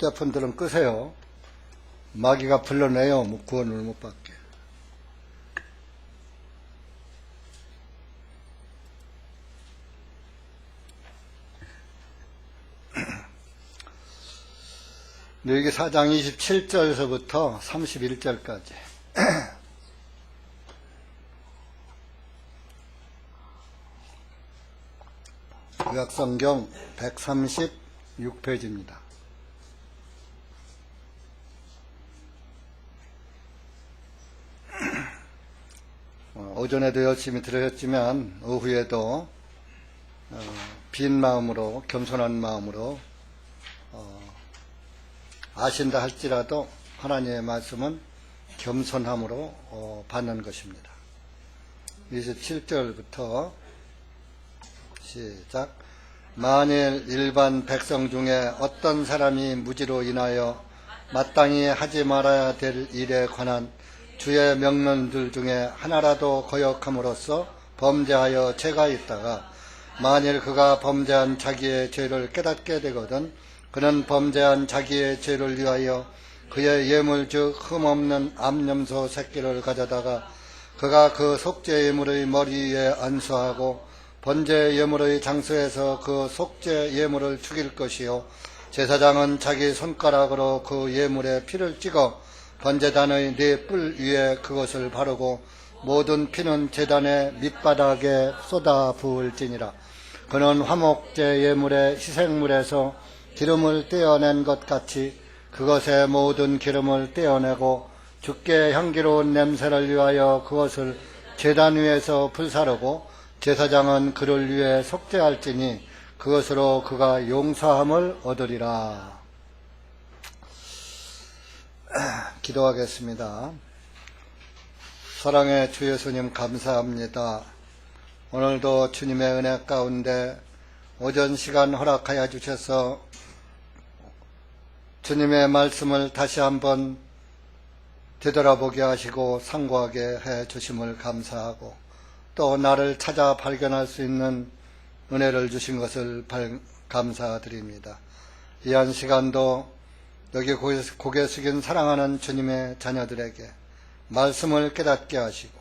휴대폰들은 끄세요. 마귀가 불러내요. 뭐 구원을 못 받게. 여기 4장 27절에서부터 31절까지 구약성경 136페이지입니다. 오전에도 열심히 들으셨지만 오후에도 빈 마음으로 겸손한 마음으로 아신다 할지라도 하나님의 말씀은 겸손함으로 받는 것입니다. 27절부터 시작. 만일 일반 백성 중에 어떤 사람이 무지로 인하여 마땅히 하지 말아야 될 일에 관한 주의 명령들 중에 하나라도 거역함으로써 범죄하여 죄가 있다가 만일 그가 범죄한 자기의 죄를 깨닫게 되거든 그는 범죄한 자기의 죄를 위하여 그의 예물 즉 흠없는 암염소 새끼를 가져다가 그가 그 속죄 예물의 머리 위에 안수하고 번제 예물의 장소에서 그 속죄 예물을 죽일 것이요 제사장은 자기 손가락으로 그 예물에 피를 찍어 번제단의 네 뿔 위에 그것을 바르고 모든 피는 제단의 밑바닥에 쏟아 부을지니라. 그는 화목제 예물의 희생물에서 기름을 떼어낸 것 같이 그것의 모든 기름을 떼어내고 주께 향기로운 냄새를 위하여 그것을 제단 위에서 불사르고 제사장은 그를 위해 속죄할지니 그것으로 그가 용서함을 얻으리라. 기도하겠습니다. 사랑의 주 예수님 감사합니다. 오늘도 주님의 은혜 가운데 오전 시간 허락하여 주셔서 주님의 말씀을 다시 한번 되돌아보게 하시고 상고하게 해 주심을 감사하고 또 나를 찾아 발견할 수 있는 은혜를 주신 것을 감사드립니다. 이 한 시간도 여기 고개 숙인 사랑하는 주님의 자녀들에게 말씀을 깨닫게 하시고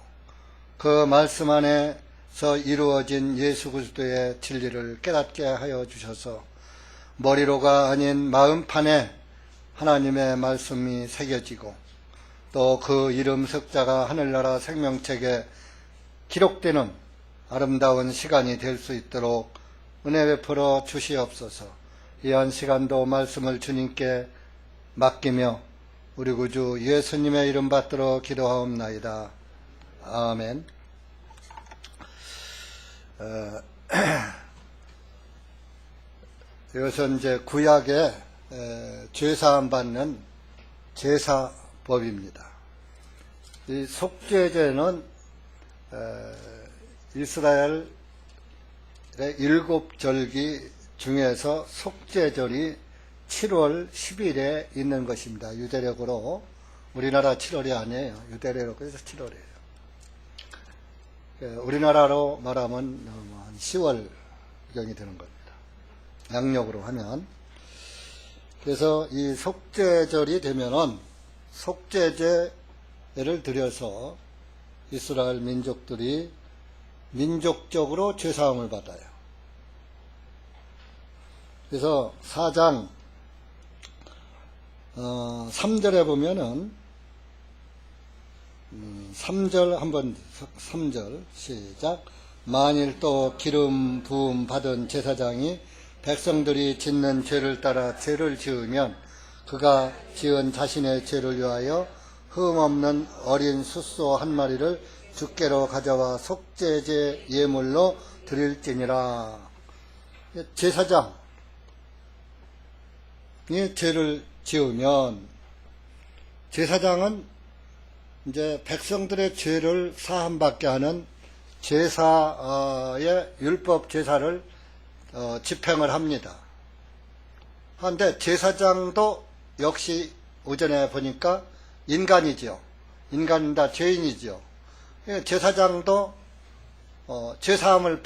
그 말씀 안에서 이루어진 예수 그리스도의 진리를 깨닫게 하여 주셔서 머리로가 아닌 마음판에 하나님의 말씀이 새겨지고 또 그 이름 석자가 하늘나라 생명책에 기록되는 아름다운 시간이 될 수 있도록 은혜 베풀어 주시옵소서. 이 한 시간도 말씀을 주님께 맡기며 우리 구주 예수님의 이름 받들어 기도하옵나이다. 아멘. 이것은 이제 구약의 죄사함 받는 제사법입니다. 이 속죄제는 이스라엘의 7절기 중에서 속죄절이 7월 10일에 있는 것입니다. 유대력으로. 우리나라 7월이 아니에요. 유대력으로 그래서 7월이에요. 우리나라로 말하면 한 10월경이 되는 겁니다. 양력으로 하면. 그래서 이 속죄절이 되면은 속죄제를 드려서 이스라엘 민족들이 민족적으로 죄사함을 받아요. 그래서 4장 3절에 보면은 3절 한번 3절 시작. 만일 또 기름 부음 받은 제사장이 백성들이 짓는 죄를 따라 죄를 지으면 그가 지은 자신의 죄를 위하여 흠없는 어린 숫소 한 마리를 주께로 가져와 속죄제 예물로 드릴지니라. 제사장이 죄를 지으면 제사장은 이제 백성들의 죄를 사함받게 하는 제사의 율법 제사를 집행을 합니다. 그런데 제사장도 역시 오전에 보니까 인간이죠. 인간이다 죄인이죠. 제사장도 제사함을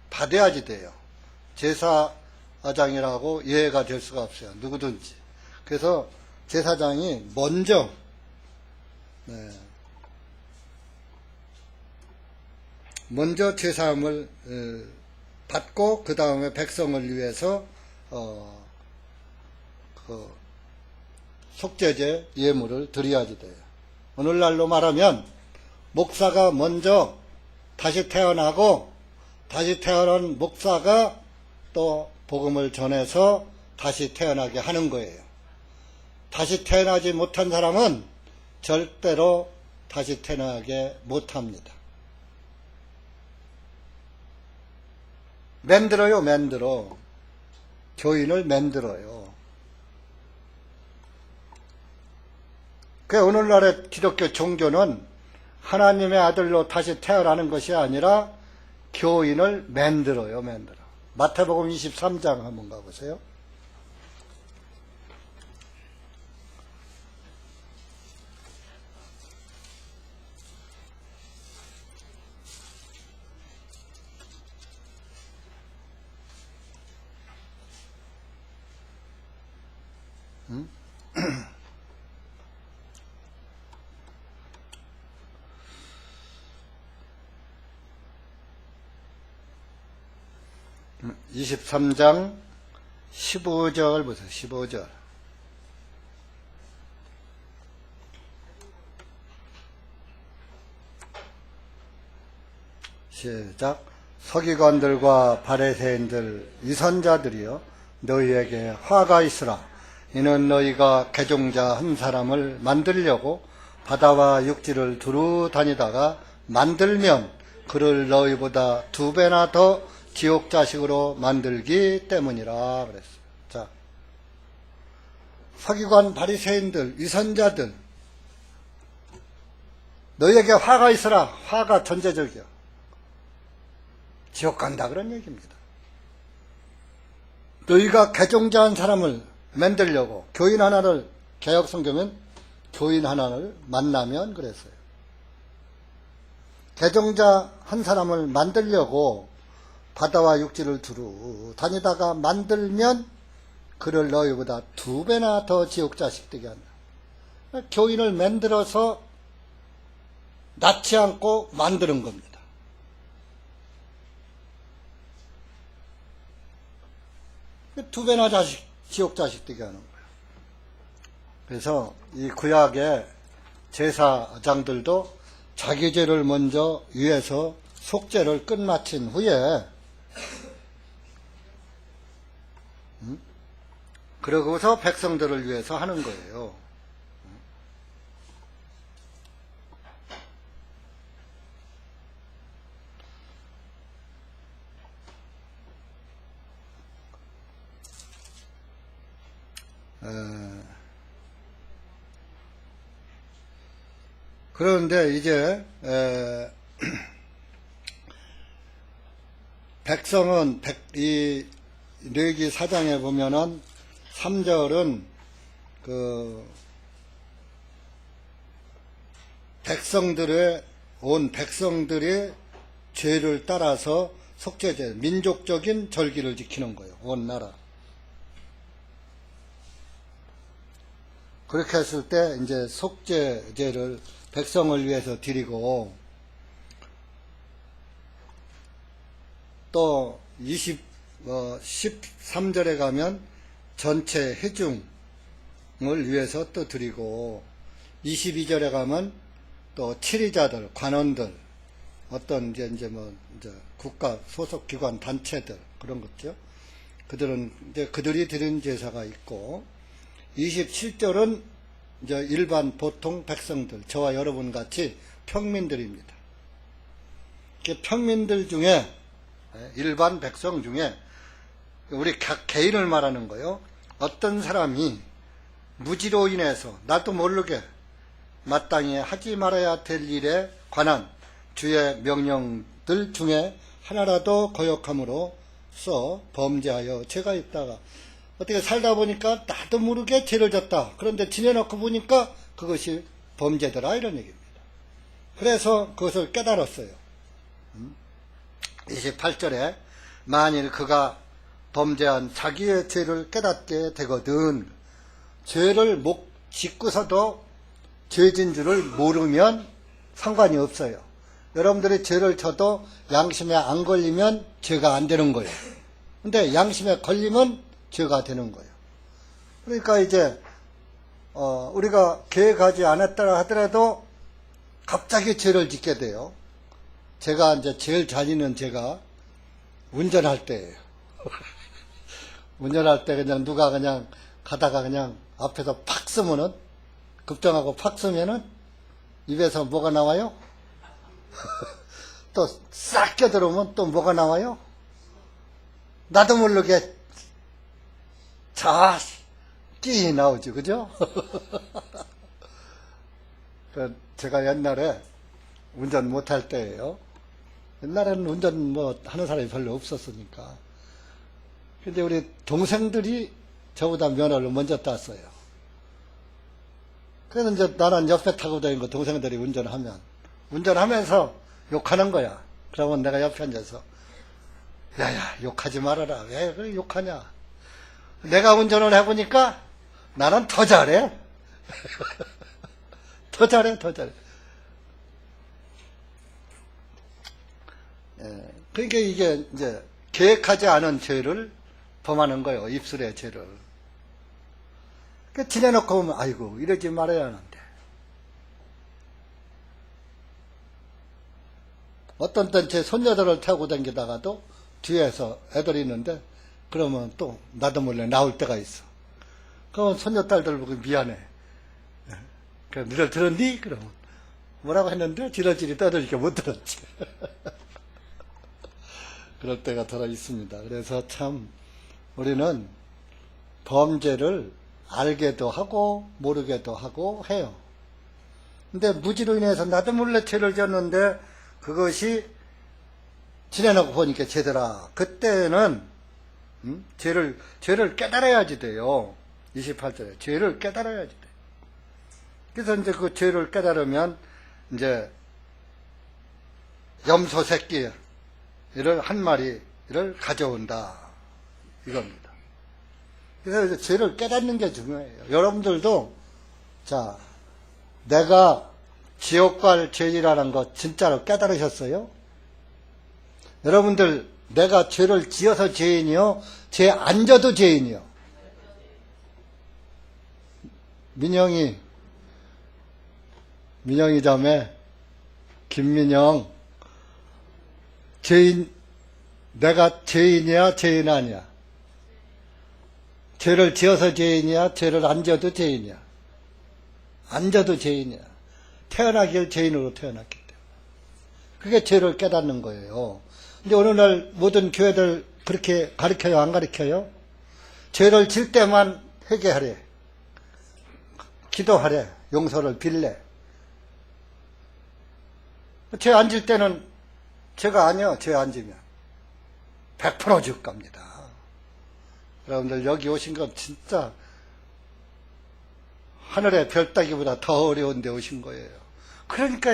받아야지 돼요. 제사장이라고 예외가 될 수가 없어요. 누구든지. 그래서 제사장이 먼저 제사함을 받고 그 다음에 백성을 위해서 그 속죄제 예물을 드려야지 돼요. 오늘날로 말하면 목사가 먼저 다시 태어나고 다시 태어난 목사가 또 복음을 전해서 다시 태어나게 하는 거예요. 다시 태어나지 못한 사람은 절대로 다시 태어나게 못합니다. 만들어. 교인을 만들어요. 그 오늘날의 기독교 종교는 하나님의 아들로 다시 태어나는 것이 아니라 교인을 만들어요. 마태복음 23장 한번 가보세요. 응? 23장 15절 보세요. 15절. 시작. 서기관들과 바리새인들 위선자들이여 너희에게 화가 있으라. 이는 너희가 개종자 한 사람을 만들려고 바다와 육지를 두루 다니다가 만들면 그를 너희보다 2배나 더 지옥 자식으로 만들기 때문이라 그랬어요. 자, 서기관 바리새인들 위선자들 너희에게 화가 있으라. 화가 전제적이야. 지옥 간다 그런 얘기입니다. 너희가 개종자 한 사람을 만들려고 교인 하나를 개역성경은 교인 하나를 만나면 그랬어요. 개종자 한 사람을 만들려고 바다와 육지를 두루 다니다가 만들면 그를 너희보다 2배나 더 지옥 자식 되게 한다. 교인을 만들어서 낳지 않고 만드는 겁니다. 두 배나 지옥 자식 되게 하는 거예요. 그래서 이 구약의 제사장들도 자기 죄를 먼저 위해서 속죄를 끝마친 후에 그러고서 백성들을 위해서 하는 거예요. 그런데 이제 백성은 이 레위기 4장에 보면은 3절은 온 백성들의 죄를 따라서 속죄제, 민족적인 절기를 지키는 거예요. 온 나라. 그렇게 했을 때 이제 속죄제를 백성을 위해서 드리고 또 13절에 가면 전체 회중을 위해서 또 드리고 22절에 가면 또 치리자들, 관원들, 어떤 이제 국가 소속 기관 단체들 그런 것죠. 그들이 드린 제사가 있고 27절은 이제 일반 보통 백성들, 저와 여러분 같이 평민들입니다. 평민들 중에 일반 백성 중에 우리 각 개인을 말하는 거요. 어떤 사람이 무지로 인해서 나도 모르게 마땅히 하지 말아야 될 일에 관한 주의 명령들 중에 하나라도 거역함으로써 범죄하여 죄가 있다가 어떻게 살다 보니까 나도 모르게 죄를 졌다. 그런데 지내놓고 보니까 그것이 범죄더라 이런 얘기입니다. 그래서 그것을 깨달았어요. 28절에 만일 그가 범죄한 자기의 죄를 깨닫게 되거든 죄를 못 짓고서도 죄진 줄을 모르면 상관이 없어요. 여러분들이 죄를 져도 양심에 안 걸리면 죄가 안 되는 거예요. 근데 양심에 걸리면 죄가 되는 거예요. 그러니까 이제 우리가 계획하지 않았다 하더라도 갑자기 죄를 짓게 돼요. 제가 이제 제일 잘 있는 죄가 운전할 때예요. 운전할 때 그냥 누가 그냥 가다가 그냥 앞에서 팍 쓰면은, 급정하고 팍 쓰면은 입에서 뭐가 나와요? 또 싹 껴들어오면 또 뭐가 나와요? 나도 모르게 끼 나오지, 그죠? 제가 옛날에 운전 못할 때예요. 옛날에는 운전 하는 사람이 별로 없었으니까. 근데 우리 동생들이 저보다 면허를 먼저 땄어요. 그래서 이제 나는 옆에 타고 다니는 거 동생들이 운전하면서 욕하는 거야. 그러면 내가 옆에 앉아서, 야야, 욕하지 말아라. 왜 그래 욕하냐? 내가 운전을 해보니까 나는 더 잘해. 더 잘해. 그러니까 이게 이제 계획하지 않은 죄를 범하는 거예요. 입술의 죄를. 지내놓고 보면, 아이고, 이러지 말아야 하는데. 어떤 땐 제 손녀들을 타고 다니다가도 뒤에서 애들이 있는데, 그러면 또 나도 몰래 나올 때가 있어. 그러면 손녀딸들 보고 미안해. 그럼 너를 들었니? 그러면 뭐라고 했는데 지러지리 떠들니까 못 들었지. 그럴 때가 들어 있습니다. 그래서 참 우리는 범죄를 알게도 하고 모르게도 하고 해요. 근데 무지로 인해서 나도 몰래 죄를 졌는데 그것이 지내놓고 보니까 죄더라. 그때는 죄를 깨달아야지 돼요. 28절에 죄를 깨달아야지 돼. 그래서 이제 그 죄를 깨달으면 이제 염소 새끼를 한 마리를 가져온다 이겁니다. 그래서 이제 죄를 깨닫는 게 중요해요. 여러분들도 자, 내가 지옥 갈 죄라는 거 진짜로 깨달으셨어요? 여러분들 내가 죄를 지어서 죄인이요? 죄 안 져도 죄인이요? 민영이 자매, 김민영, 내가 죄인이야, 죄인 아니야? 죄를 지어서 죄인이야, 죄를 안 져도 죄인이야? 안 져도 죄인이야. 태어나길 죄인으로 태어났기 때문에. 그게 죄를 깨닫는 거예요. 근데 오늘날 모든 교회들 그렇게 가르쳐요, 안 가르쳐요? 죄를 질 때만 회개하래. 기도하래. 용서를 빌래. 죄 안 질 때는 죄가 아니요. 죄 안 지면 100% 지옥 갑니다. 여러분들 여기 오신 건 진짜 하늘의 별 따기보다 더 어려운 데 오신 거예요. 그러니까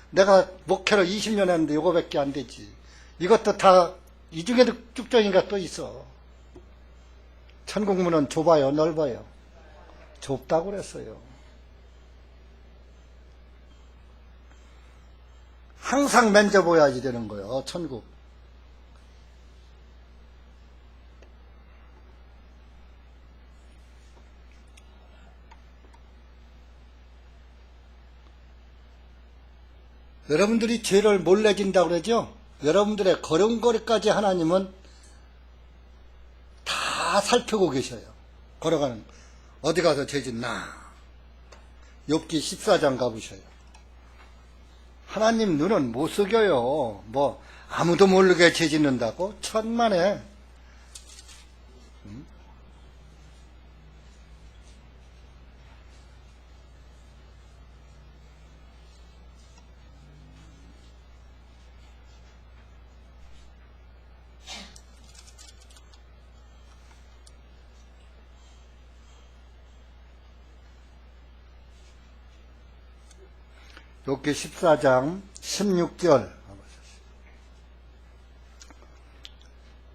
내가 목회를 20년 했는데 요거밖에 안 되지. 이것도 다 이 중에도 쭉정이가 또 있어. 천국문은 좁아요, 넓어요? 좁다고 그랬어요. 항상 만져봐야지 되는 거예요, 천국. 여러분들이 죄를 몰래 진다고 그러죠? 여러분들의 걸음걸이까지 하나님은 다 살피고 계셔요. 걸어가는 어디 가서 죄 짓나? 욥기 14장 가보셔요. 하나님 눈은 못 속여요. 아무도 모르게 죄 짓는다고? 천만에. 욥기 14장 16절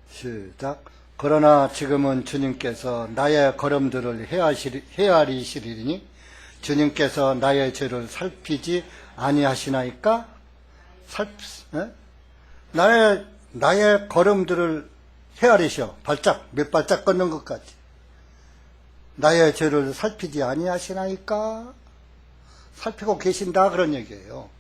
시작. 그러나 지금은 주님께서 나의 걸음들을 헤아리시리니 주님께서 나의 죄를 살피지 아니하시나이까? 나의 걸음들을 헤아리셔. 몇 발짝 걷는 것까지. 나의 죄를 살피지 아니하시나이까? 살피고 계신다 그런 얘기예요.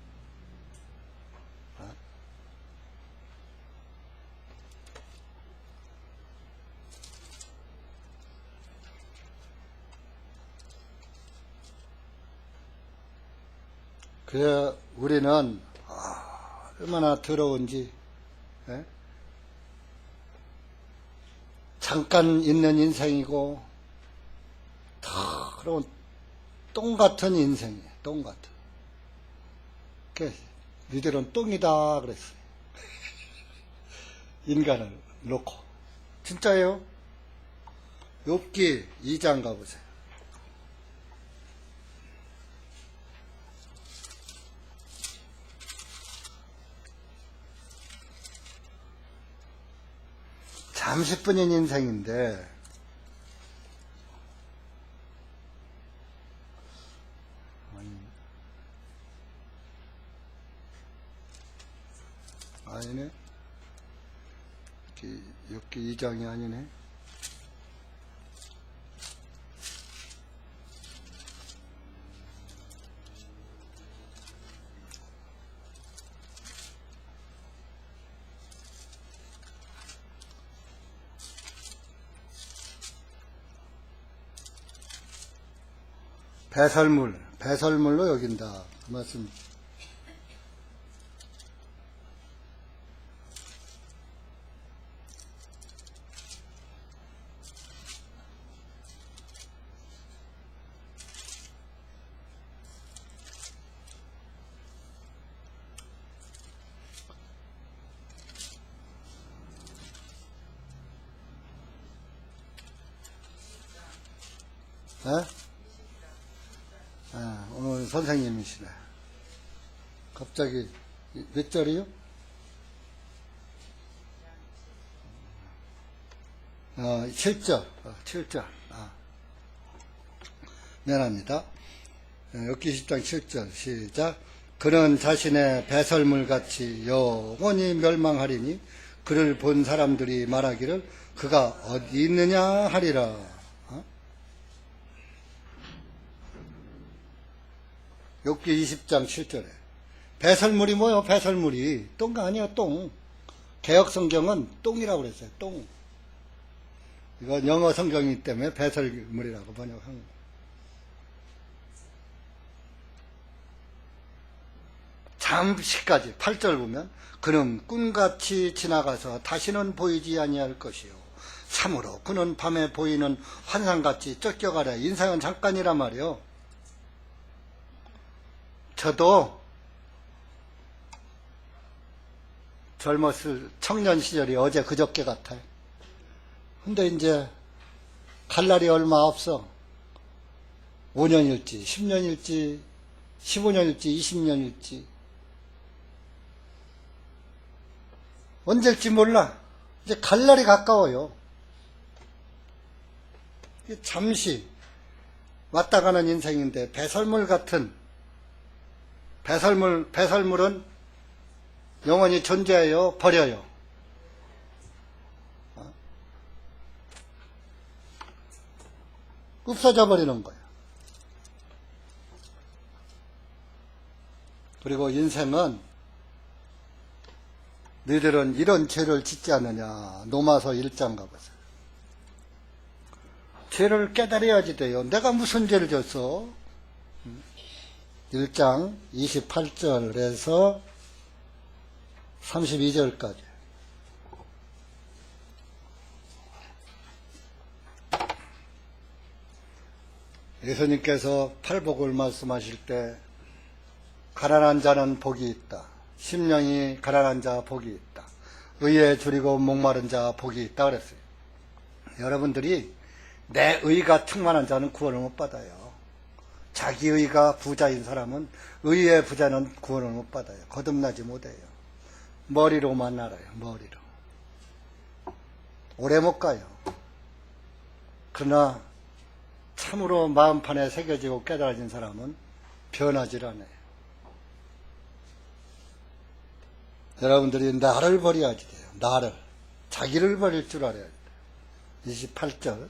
그래 우리는 얼마나 더러운지, 예? 잠깐 있는 인생이고 더러운 똥 같은 인생이에요. 똥 같은. 니들은 똥이다 그랬어요. 인간을 놓고. 진짜예요. 욥기 2장 가보세요. 잠시뿐인 인생인데 아니네. 욥기 2장이 아니네. 배설물로 여긴다. 그 말씀. 에? 오늘 선생님이시네. 갑자기 몇 절이요? 7절. 7절. 미안합니다. 욥기 10장 7절 시작. 그는 자신의 배설물같이 영원히 멸망하리니 그를 본 사람들이 말하기를 그가 어디 있느냐 하리라. 욥기 20장 7절에 배설물이 뭐요? 배설물이 똥가 아니야. 똥. 개혁성경은 똥이라고 그랬어요. 똥. 이건 영어 성경이기 때문에 배설물이라고 번역한 거예요. 잠시까지 8절 보면 그는 꿈같이 지나가서 다시는 보이지 아니할 것이요 참으로 그는 밤에 보이는 환상같이 쫓겨가랴. 인생은 잠깐이란 말이요. 저도 젊었을 청년 시절이 어제 그저께 같아요. 근데 이제 갈 날이 얼마 없어. 5년일지 10년일지 15년일지 20년일지 언제일지 몰라. 이제 갈 날이 가까워요. 잠시 왔다 가는 인생인데 배설물 같은 배설물은 영원히 존재해요? 버려요? 없어져 버리는 거예요. 그리고 인생은 너희들은 이런 죄를 짓지 않느냐. 로마서 1장 가보세요. 죄를 깨달아야지 돼요. 내가 무슨 죄를 졌어? 1장 28절에서 32절까지. 예수님께서 팔복을 말씀하실 때 가난한 자는 복이 있다. 심령이 가난한 자 복이 있다. 의에 줄이고 목마른 자 복이 있다 그랬어요. 여러분들이 내 의가 충만한 자는 구원을 못 받아요. 자기 의가 부자인 사람은 의의 부자는 구원을 못 받아요. 거듭나지 못해요. 머리로만 알아요. 머리로. 오래 못 가요. 그러나 참으로 마음판에 새겨지고 깨달아진 사람은 변하질 않아요. 여러분들이 나를 버려야지 돼요. 나를. 자기를 버릴 줄 알아야 돼요. 28절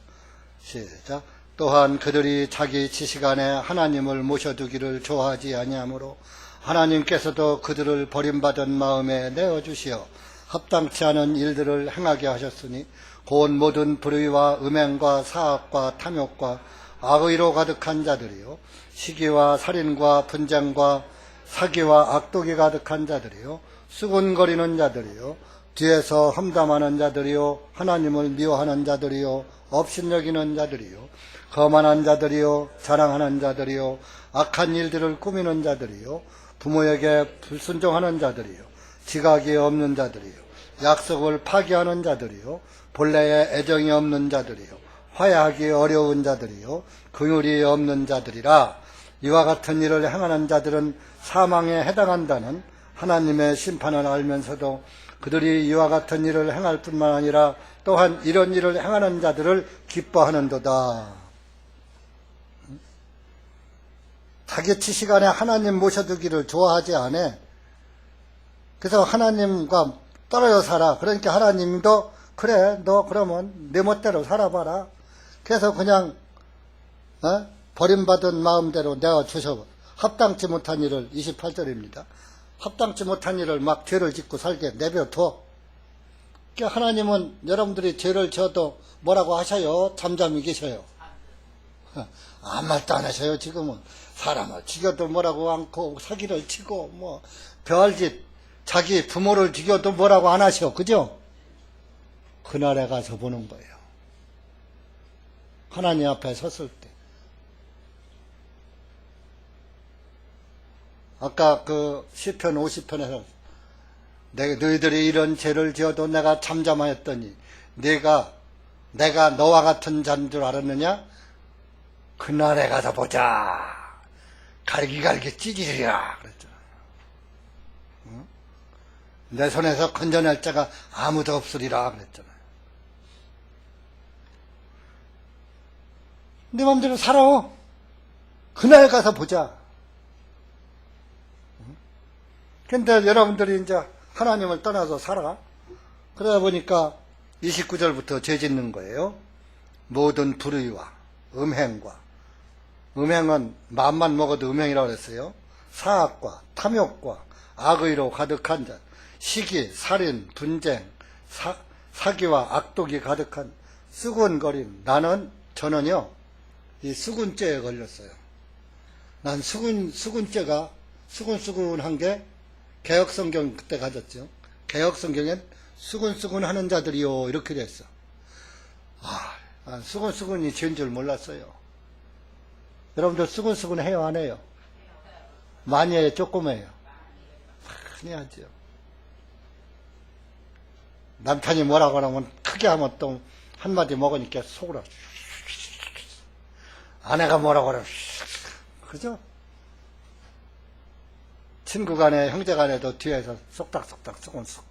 시작. 또한 그들이 자기 지식 안에 하나님을 모셔두기를 좋아하지 아니하므로 하나님께서도 그들을 버림받은 마음에 내어주시어 합당치 않은 일들을 행하게 하셨으니 곧 모든 불의와 음행과 사악과 탐욕과 악의로 가득한 자들이요 시기와 살인과 분쟁과 사기와 악독이 가득한 자들이요 수군거리는 자들이요 뒤에서 험담하는 자들이요 하나님을 미워하는 자들이요 업신여기는 자들이요 거만한 자들이요 자랑하는 자들이요 악한 일들을 꾸미는 자들이요 부모에게 불순종하는 자들이요 지각이 없는 자들이요 약속을 파기하는 자들이요 본래에 애정이 없는 자들이요 화해하기 어려운 자들이요 긍휼이 없는 자들이라. 이와 같은 일을 행하는 자들은 사망에 해당한다는 하나님의 심판을 알면서도 그들이 이와 같은 일을 행할 뿐만 아니라 또한 이런 일을 행하는 자들을 기뻐하는도다. 자기 지식 안에 하나님 모셔두기를 좋아하지 않아. 그래서 하나님과 떨어져 살아. 그러니까 하나님도 그래 너 그러면 내 멋대로 살아봐라. 그래서 그냥 버림받은 마음대로 내가 주셔. 합당치 못한 일을 28절입니다. 합당치 못한 일을 막 죄를 짓고 살게 내버려둬. 그러니까 하나님은 여러분들이 죄를 져도 뭐라고 하셔요? 잠잠히 계셔요. 아무 말도 안 하셔요. 지금은 사람을 죽여도 뭐라고 않고 사기를 치고 뭐 별짓 자기 부모를 죽여도 뭐라고 안 하셔. 그죠? 그날에 가서 보는 거예요. 하나님 앞에 섰을 때. 아까 그 시편 50편에서 너희들이 이런 죄를 지어도 내가 잠잠하였더니 내가 너와 같은 자인 줄 알았느냐? 그날에 가서 보자. 갈기갈기 찢으리라 그랬잖아요. 응? 내 손에서 건져낼 자가 아무도 없으리라 그랬잖아요. 내 맘대로 살아. 그날 가서 보자. 근데 여러분들이 이제 하나님을 떠나서 살아. 그러다 보니까 29절부터 죄 짓는 거예요. 모든 불의와 음행과, 음행은 마음만 먹어도 음행이라고 그랬어요. 사악과 탐욕과 악의로 가득한 자, 시기, 살인, 분쟁, 사기와 악독이 가득한 수군거림. 저는요 이 수군죄에 걸렸어요. 난 수군죄가 수군한 게 개혁성경 그때 가졌죠. 개혁성경엔 수군수군 하는 자들이요 이렇게 됐어. 수군수군이 죄인 줄 몰랐어요. 여러분들 수군수군 해요 안 해요? 많이 해요 조금 해요? 많이 하죠. 남편이 뭐라고 하면 크게 하면 또 한마디 먹으니까 속으로 아내가 뭐라고 하면 그죠? 친구 간에 형제 간에도 뒤에서 쏙닥쏙닥 쏙은쏙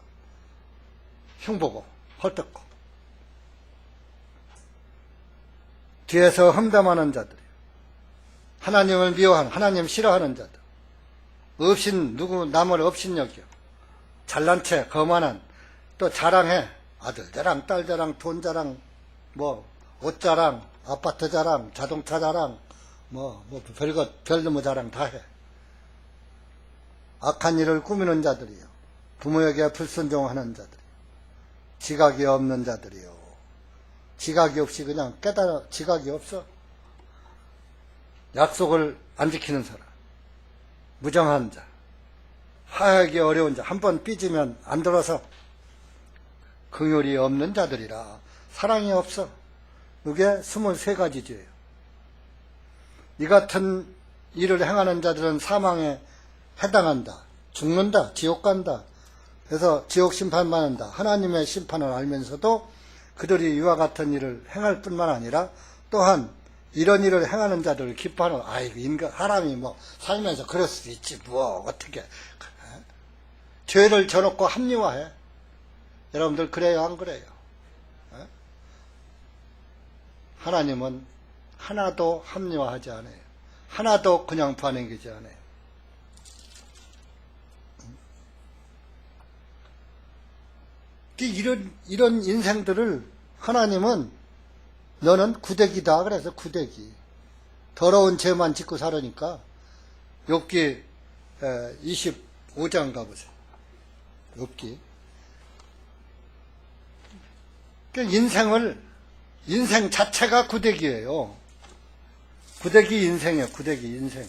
흉보고 헐떡고 뒤에서 험담하는 자들이 하나님을 미워하는 하나님 싫어하는 자들 남을 업신여겨 잘난 체 거만한 또 자랑해 아들 자랑 딸 자랑 돈 자랑 뭐 옷 자랑 아파트 자랑 자동차 자랑 뭐 별놈의 자랑 다 해. 악한 일을 꾸미는 자들이요 부모에게 불순종하는 자들이요 지각이 없는 자들이요 지각이 없이 그냥 깨달아 지각이 없어. 약속을 안 지키는 사람 무정한 자 화하기 어려운 자 한 번 삐지면 안 돌아서 긍휼이 없는 자들이라. 사랑이 없어. 이게 23가지 죄예요. 이 같은 일을 행하는 자들은 사망에 해당한다. 죽는다. 지옥 간다. 그래서 지옥 심판 받는다. 하나님의 심판을 알면서도 그들이 이와 같은 일을 행할 뿐만 아니라 또한 이런 일을 행하는 자들을 기뻐하는 사람이 뭐 살면서 그럴 수도 있지 뭐 어떻게 죄를 져놓고 합리화해. 여러분들 그래요 안 그래요? 하나님은 하나도 합리화하지 않아요. 하나도 그냥 반응하지 않아요. 이런 인생들을 하나님은 너는 구데기다 그래서 구데기. 더러운 죄만 짓고 살으니까 욥기 25장 가보세요. 욥기. 인생 자체가 구데기예요. 구데기 인생이에요. 구데기 인생.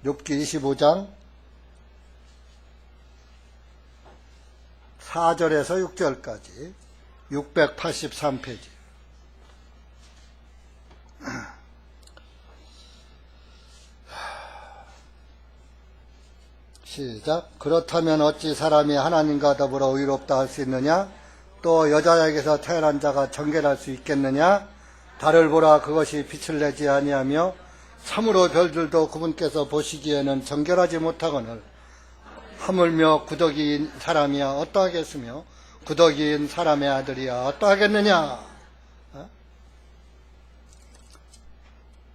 욥기 25장 4절에서 6절까지 683페이지. 시작. 그렇다면 어찌 사람이 하나님과 더불어 의롭다 할 수 있느냐? 또 여자에게서 태어난 자가 정결할 수 있겠느냐? 달을 보라, 그것이 빛을 내지 아니하며 참으로 별들도 그분께서 보시기에는 정결하지 못하거늘 하물며 구더기인 사람이야 어떠하겠으며 구더기인 사람의 아들이야 어떠하겠느냐?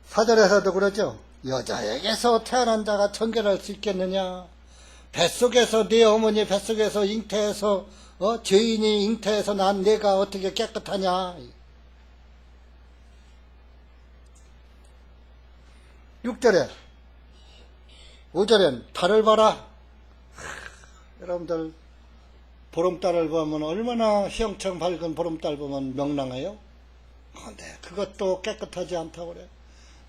4절에서도 그러죠. 여자에게서 태어난 자가 정결할 수 있겠느냐? 뱃속에서 네 어머니 뱃속에서 잉태해서 죄인이 잉태해서 난 내가 어떻게 깨끗하냐? 6절에 5절엔 달을 봐라. 여러분들 보름달을 보면 얼마나 희영청 밝은 보름달 보면 명랑해요. 네, 그것도 깨끗하지 않다고 그래.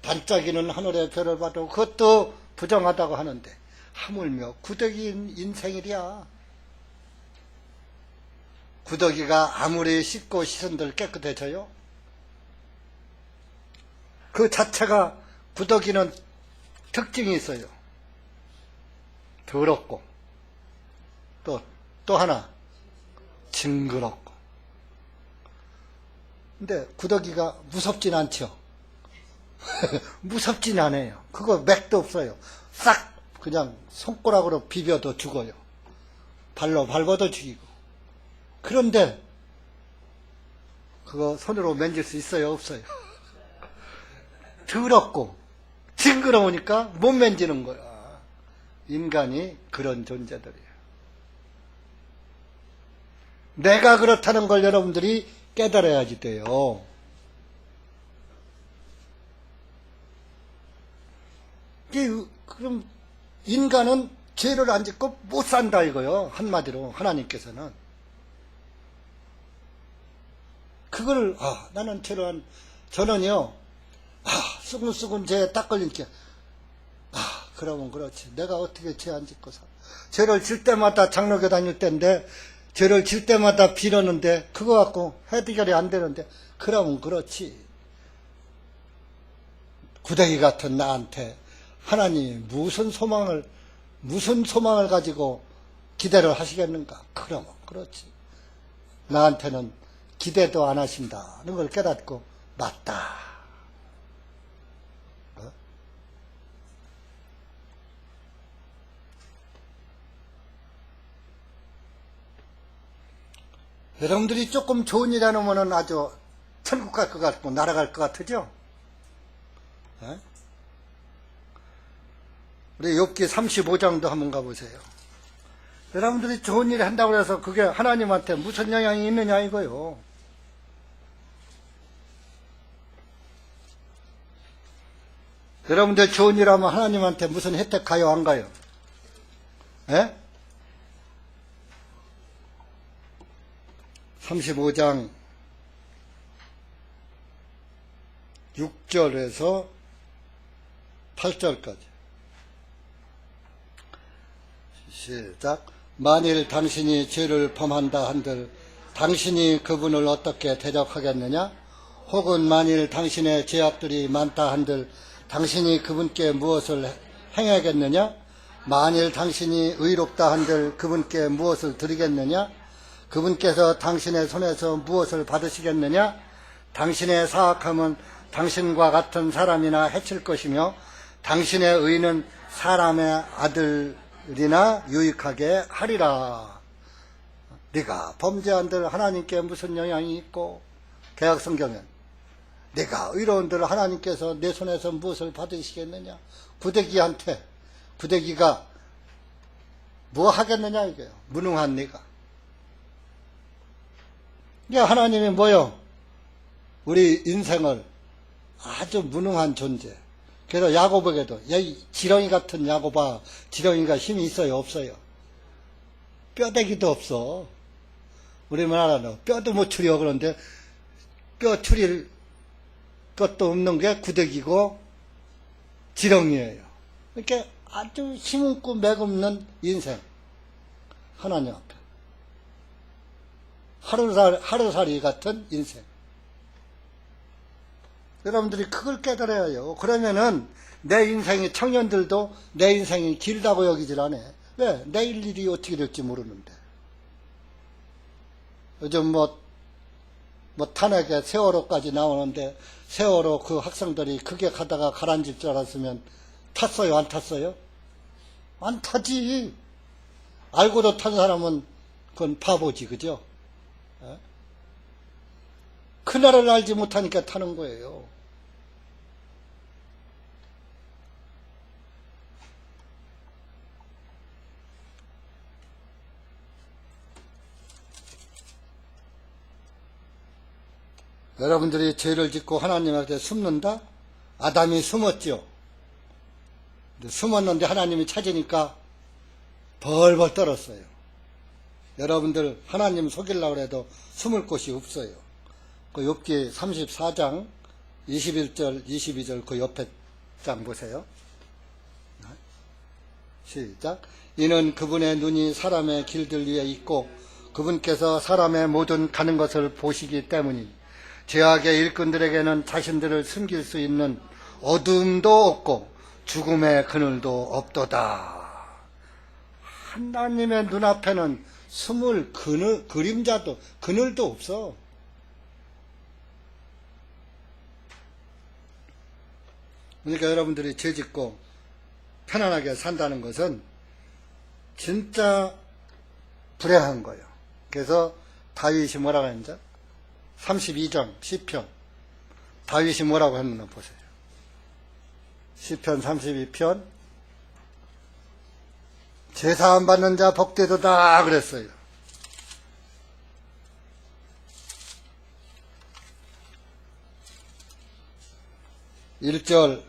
반짝이는 하늘의 별을 봐도 그것도 부정하다고 하는데 하물며 구더기인 인생이랴. 구더기가 아무리 씻고 씻은들 깨끗해져요? 그 자체가 구더기는 특징이 있어요. 더럽고 또 하나 징그럽고. 근데 구더기가 무섭진 않죠. 무섭진 않아요. 그거 맥도 없어요. 싹 그냥 손가락으로 비벼도 죽어요. 발로 밟아도 죽이고. 그런데 그거 손으로 만질 수 있어요? 없어요? 더럽고 징그러우니까 못 만지는 거야. 인간이 그런 존재들이에요. 내가 그렇다는 걸 여러분들이 깨달아야지 돼요. 그럼 인간은 죄를 안 짓고 못 산다 이거요. 한마디로 하나님께서는. 그걸 나는 저는요 수근수근 죄에 딱 걸리니까 그러면 그렇지. 내가 어떻게 죄 안 짓고 살아. 죄를 질 때마다 장로교 다닐 때인데 죄를 질 때마다 빌었는데 그거 갖고 해결이 안 되는데 그러면 그렇지. 구더기 같은 나한테 하나님이 무슨 소망을 가지고 기대를 하시겠는가? 그러면 그렇지. 나한테는 기대도 안 하신다는 걸 깨닫고 맞다. 여러분들이 조금 좋은 일 해놓으면 아주 천국 갈 것 같고 날아갈 것 같으죠? 우리 욥기 35장도 한번 가보세요. 여러분들이 좋은 일 한다고 해서 그게 하나님한테 무슨 영향이 있느냐 이거요. 여러분들 좋은 일 하면 하나님한테 무슨 혜택 가요 안 가요? 예? 35장 6절에서 8절까지 시작. 만일 당신이 죄를 범한다 한들 당신이 그분을 어떻게 대적하겠느냐? 혹은 만일 당신의 죄악들이 많다 한들 당신이 그분께 무엇을 행하겠느냐? 만일 당신이 의롭다 한들 그분께 무엇을 드리겠느냐? 그분께서 당신의 손에서 무엇을 받으시겠느냐? 당신의 사악함은 당신과 같은 사람이나 해칠 것이며 당신의 의는 사람의 아들이나 유익하게 하리라. 네가 범죄한들 하나님께 무슨 영향이 있고, 개혁성경엔 네가 의로운들 하나님께서 내 손에서 무엇을 받으시겠느냐. 구데기한테, 구데기가 뭐 하겠느냐 이거예요. 무능한 네가. 이게 하나님이 뭐요? 우리 인생을 아주 무능한 존재. 그래서 야곱에게도, 야, 이 지렁이 같은 야곱아, 지렁이가 힘이 있어요, 없어요? 뼈대기도 없어. 우리나라는 뼈도 못 추려. 그런데 뼈 추릴 것도 없는 게 구데기고 지렁이에요. 이렇게 아주 힘없고 맥없는 인생. 하나님 앞에. 하루살이 같은 인생. 여러분들이 그걸 깨달아야 해요. 그러면은 내 인생이, 청년들도 내 인생이 길다고 여기질 않아. 왜? 내일 일이 어떻게 될지 모르는데. 요즘 탄핵에 세월호까지 나오는데, 세월호 그 학생들이 그게 가다가 가라앉을 줄 알았으면 탔어요, 안 탔어요? 안 타지. 알고도 탄 사람은 그건 바보지, 그죠? 에? 그날을 알지 못하니까 타는 거예요. 여러분들이 죄를 짓고 하나님한테 숨는다? 아담이 숨었죠. 숨었는데 하나님이 찾으니까 벌벌 떨었어요. 여러분들 하나님 속이려고 해도 숨을 곳이 없어요. 그 욥기 34장 21절 22절 그 옆에 장 보세요. 시작. 이는 그분의 눈이 사람의 길들 위에 있고 그분께서 사람의 모든 가는 것을 보시기 때문이 죄악의 일꾼들에게는 자신들을 숨길 수 있는 어둠도 없고 죽음의 그늘도 없도다. 하나님의 눈앞에는 숨을 그림자도 그늘도 없어. 그러니까 여러분들이 죄짓고 편안하게 산다는 것은 진짜 불행한 거예요. 그래서 다윗이 뭐라고 했는지 32장 시편 다윗이 뭐라고 했나 보세요. 시편 32편 제사함 받는 자 복되도다 그랬어요. 1절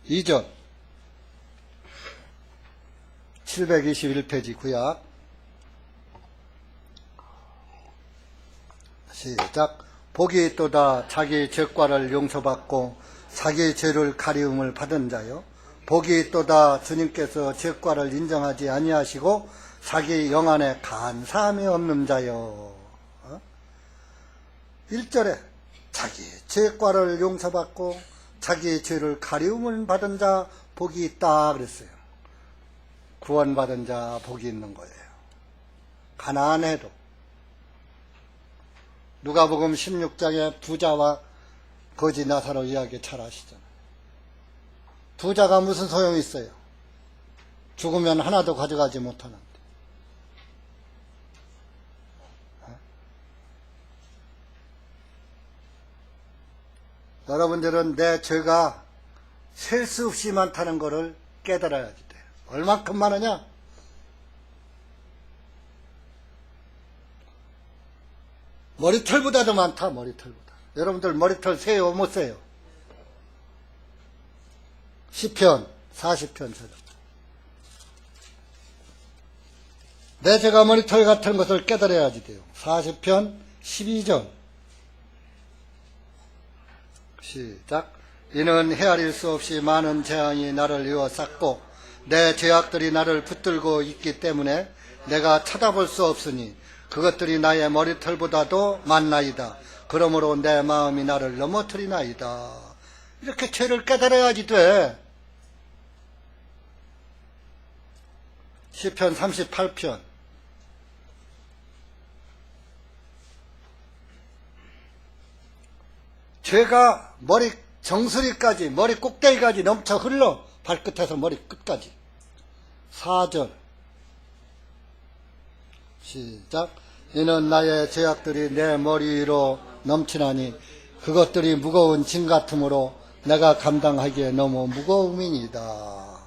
2절 721페이지 구약 시작. 복이 있도다 자기 죄과를 용서받고 자기 죄를 가리움을 받은 자요. 복이 있도다 주님께서 죄과를 인정하지 아니하시고 자기 영안에 간사함이 없는 자요. 1절에 자기 죄과를 용서받고 자기 죄를 가리움을 받은 자 복이 있다 그랬어요. 구원받은 자 복이 있는 거예요. 가난해도. 누가복음 16장에 부자와 거지 나사로 이야기 잘 아시잖아요. 부자가 무슨 소용이 있어요? 죽으면 하나도 가져가지 못하는데. 여러분들은 내 죄가 셀 수 없이 많다는 것을 깨달아야지 돼요. 얼만큼 많으냐? 머리털보다도 많다. 머리털보다. 여러분들 머리털 세요 못 세요? 시편 40편 세요. 내 죄가 머리털 같은 것을 깨달아야지 돼요. 40편 12절 시작. 이는 헤아릴 수 없이 많은 재앙이 나를 에워쌌고 내 죄악들이 나를 붙들고 있기 때문에 내가 쳐다볼 수 없으니 그것들이 나의 머리털보다도 많나이다. 그러므로 내 마음이 나를 넘어뜨리나이다. 이렇게 죄를 깨달아야지 돼. 시편 38편 죄가 머리 정수리까지 머리 꼭대기까지 넘쳐 흘러. 발끝에서 머리 끝까지. 4절 시작. 이는 나의 죄악들이 내 머리 위로 넘치나니 그것들이 무거운 짐 같으므로 내가 감당하기에 너무 무거움이니이다.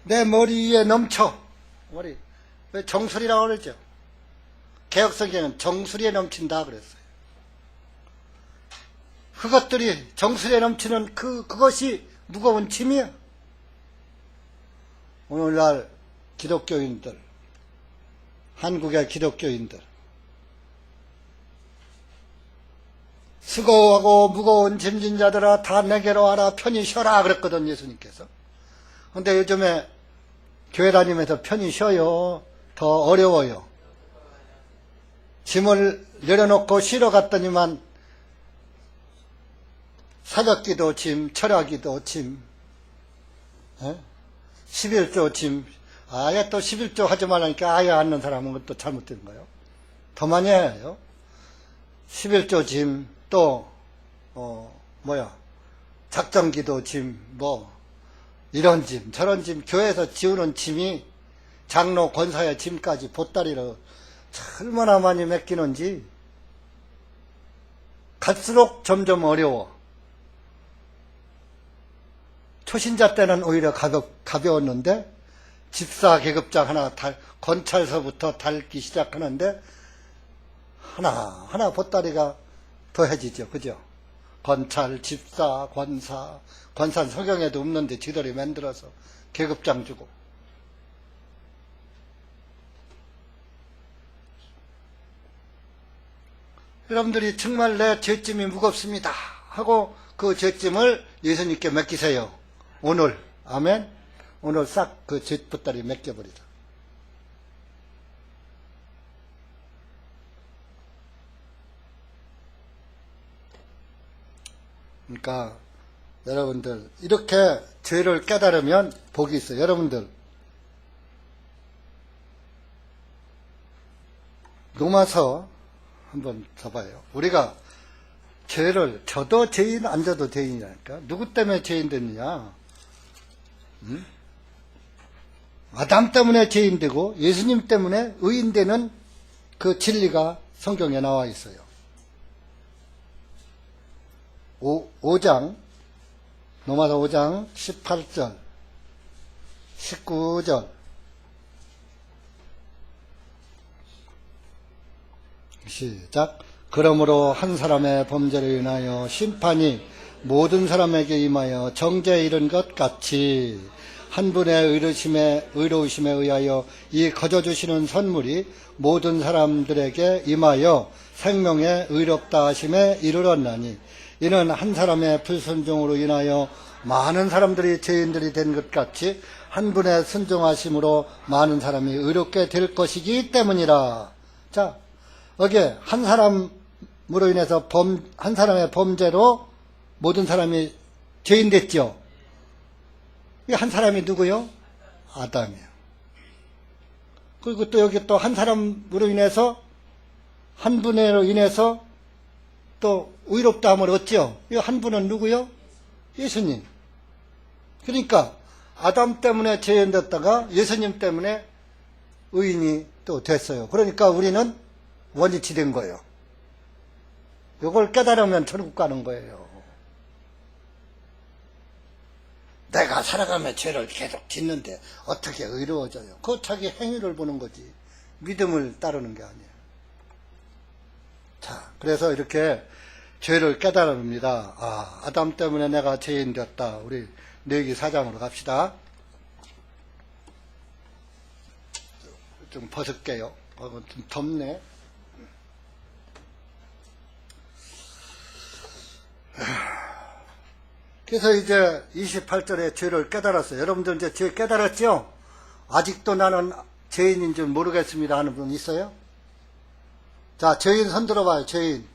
내 머리 위에 넘쳐. 머리. 왜 정수리라고 그러죠? 개혁성경은 정수리에 넘친다 그랬어요. 그것들이 정수리에 넘치는 그것이 무거운 짐이야. 오늘날 기독교인들, 한국의 기독교인들, 수고하고 무거운 짐진 자들아 다 내게로 와라 편히 쉬어라 그랬거든 예수님께서. 근데 요즘에 교회 다니면서 편히 쉬어요. 더 어려워요. 짐을 내려놓고 쉬러 갔더니만 사벽기도 짐, 철야기도 짐, 11조 짐, 아예 또 11조 하지 말라니까 아예 않는 사람은 또 잘못된 거예요. 더 많이 해요. 11조 짐, 또, 작정기도 짐, 이런 짐, 저런 짐, 교회에서 지우는 짐이 장로, 권사의 짐까지 보따리로 얼마나 많이 맡기는지, 갈수록 점점 어려워. 초신자 때는 오히려 가벼웠는데, 집사 계급장 하나, 건찰서부터 달기 시작하는데, 하나 보따리가 더해지죠. 그죠? 건찰, 집사, 권사는 성경에도 없는데 지들이 만들어서 계급장 주고. 여러분들이 정말 내 죄짐이 무겁습니다 하고 그 죄짐을 예수님께 맡기세요. 오늘. 아멘. 오늘 싹 그 죄 보따리 맡겨버리자. 그러니까 여러분들 이렇게 죄를 깨달으면 복이 있어요. 여러분들 로마서 한번 봐봐요. 우리가 죄를 져도 죄인 안 져도 죄인이라니까. 누구 때문에 죄인 됐느냐? 아담 때문에 죄인 되고 예수님 때문에 의인 되는 그 진리가 성경에 나와 있어요. 5장, 로마서 5장 18절, 19절. 시작. 그러므로 한 사람의 범죄로 인하여 심판이 모든 사람에게 임하여 정죄에 이른 것 같이 한 분의 의로우심에 의하여 이 거저주시는 선물이 모든 사람들에게 임하여 생명의 의롭다 하심에 이르렀나니 이는 한 사람의 불순종으로 인하여 많은 사람들이 죄인들이 된 것 같이 한 분의 순종하심으로 많은 사람이 의롭게 될 것이기 때문이라. 자, 여기 한 사람으로 인해서 한 사람의 범죄로 모든 사람이 죄인 됐죠. 이 한 사람이 누구요? 아담이요. 그리고 또 여기 또 한 사람으로 인해서 한 분으로 인해서 또 의롭다함을 얻죠. 이 한 분은 누구요? 예수님. 그러니까 아담 때문에 죄인 됐다가 예수님 때문에 의인이 또 됐어요. 그러니까 우리는 원리치 된 거예요. 이걸 깨달으면 천국 가는 거예요. 내가 살아가며 죄를 계속 짓는데 어떻게 의로워져요? 그거 자기 행위를 보는 거지. 믿음을 따르는 게 아니에요. 자, 그래서 이렇게 죄를 깨달습니다. 아담 때문에 내가 죄인 됐다. 우리 레위기 4장으로 갑시다. 좀 벗을게요. 좀 덥네. 그래서 이제 28절에 죄를 깨달았어요. 여러분들 이제 죄 깨달았죠? 아직도 나는 죄인인 줄 모르겠습니다 하는 분 있어요? 자, 죄인 손 들어봐요. 죄인.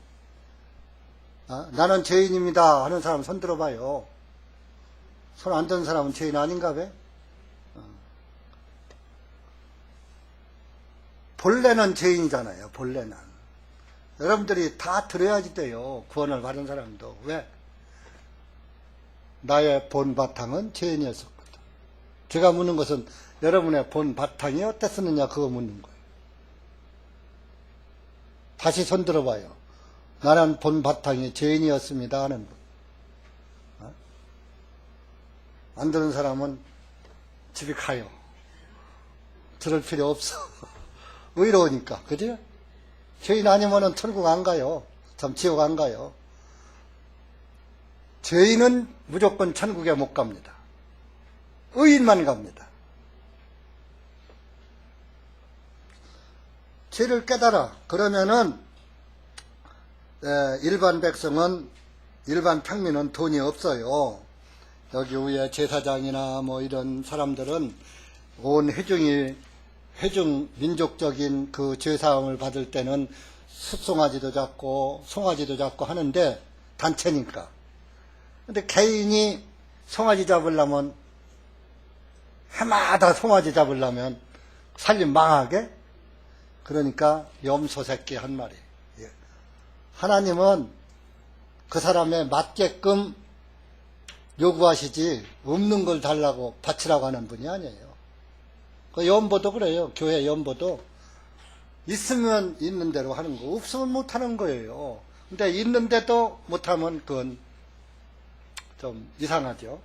나는 죄인입니다 하는 사람 손 들어봐요. 손 안 든 사람은 죄인 아닌가 봐? 본래는 죄인이잖아요. 본래는. 여러분들이 다 들어야지 돼요. 구원을 받은 사람도. 왜? 나의 본 바탕은 죄인이었었거든. 제가 묻는 것은 여러분의 본 바탕이 어땠었느냐 그거 묻는 거예요. 다시 손 들어봐요. 나는 본 바탕이 죄인이었습니다 하는 분. 안 들은 사람은 집에 가요. 들을 필요 없어. 의로우니까. 그지? 죄인 아니면은 천국 안 가요. 참 지옥 안 가요. 죄인은 무조건 천국에 못 갑니다. 의인만 갑니다. 죄를 깨달아. 그러면은 일반 백성은, 일반 평민은 돈이 없어요. 여기 위에 제사장이나 뭐 이런 사람들은 온 회중 민족적인 그 제사함을 받을 때는 숫송아지도 잡고 송아지도 잡고 하는데 단체니까. 근데 개인이 송아지 잡으려면, 해마다 송아지 잡으려면 살림 망하게? 그러니까 염소 새끼 한 마리. 하나님은 그 사람에 맞게끔 요구하시지 없는 걸 달라고 바치라고 하는 분이 아니에요. 그 연보도 그래요. 교회 연보도 있으면 있는 대로 하는 거, 없으면 못 하는 거예요. 근데 있는데도 못하면 그건 좀 이상하죠.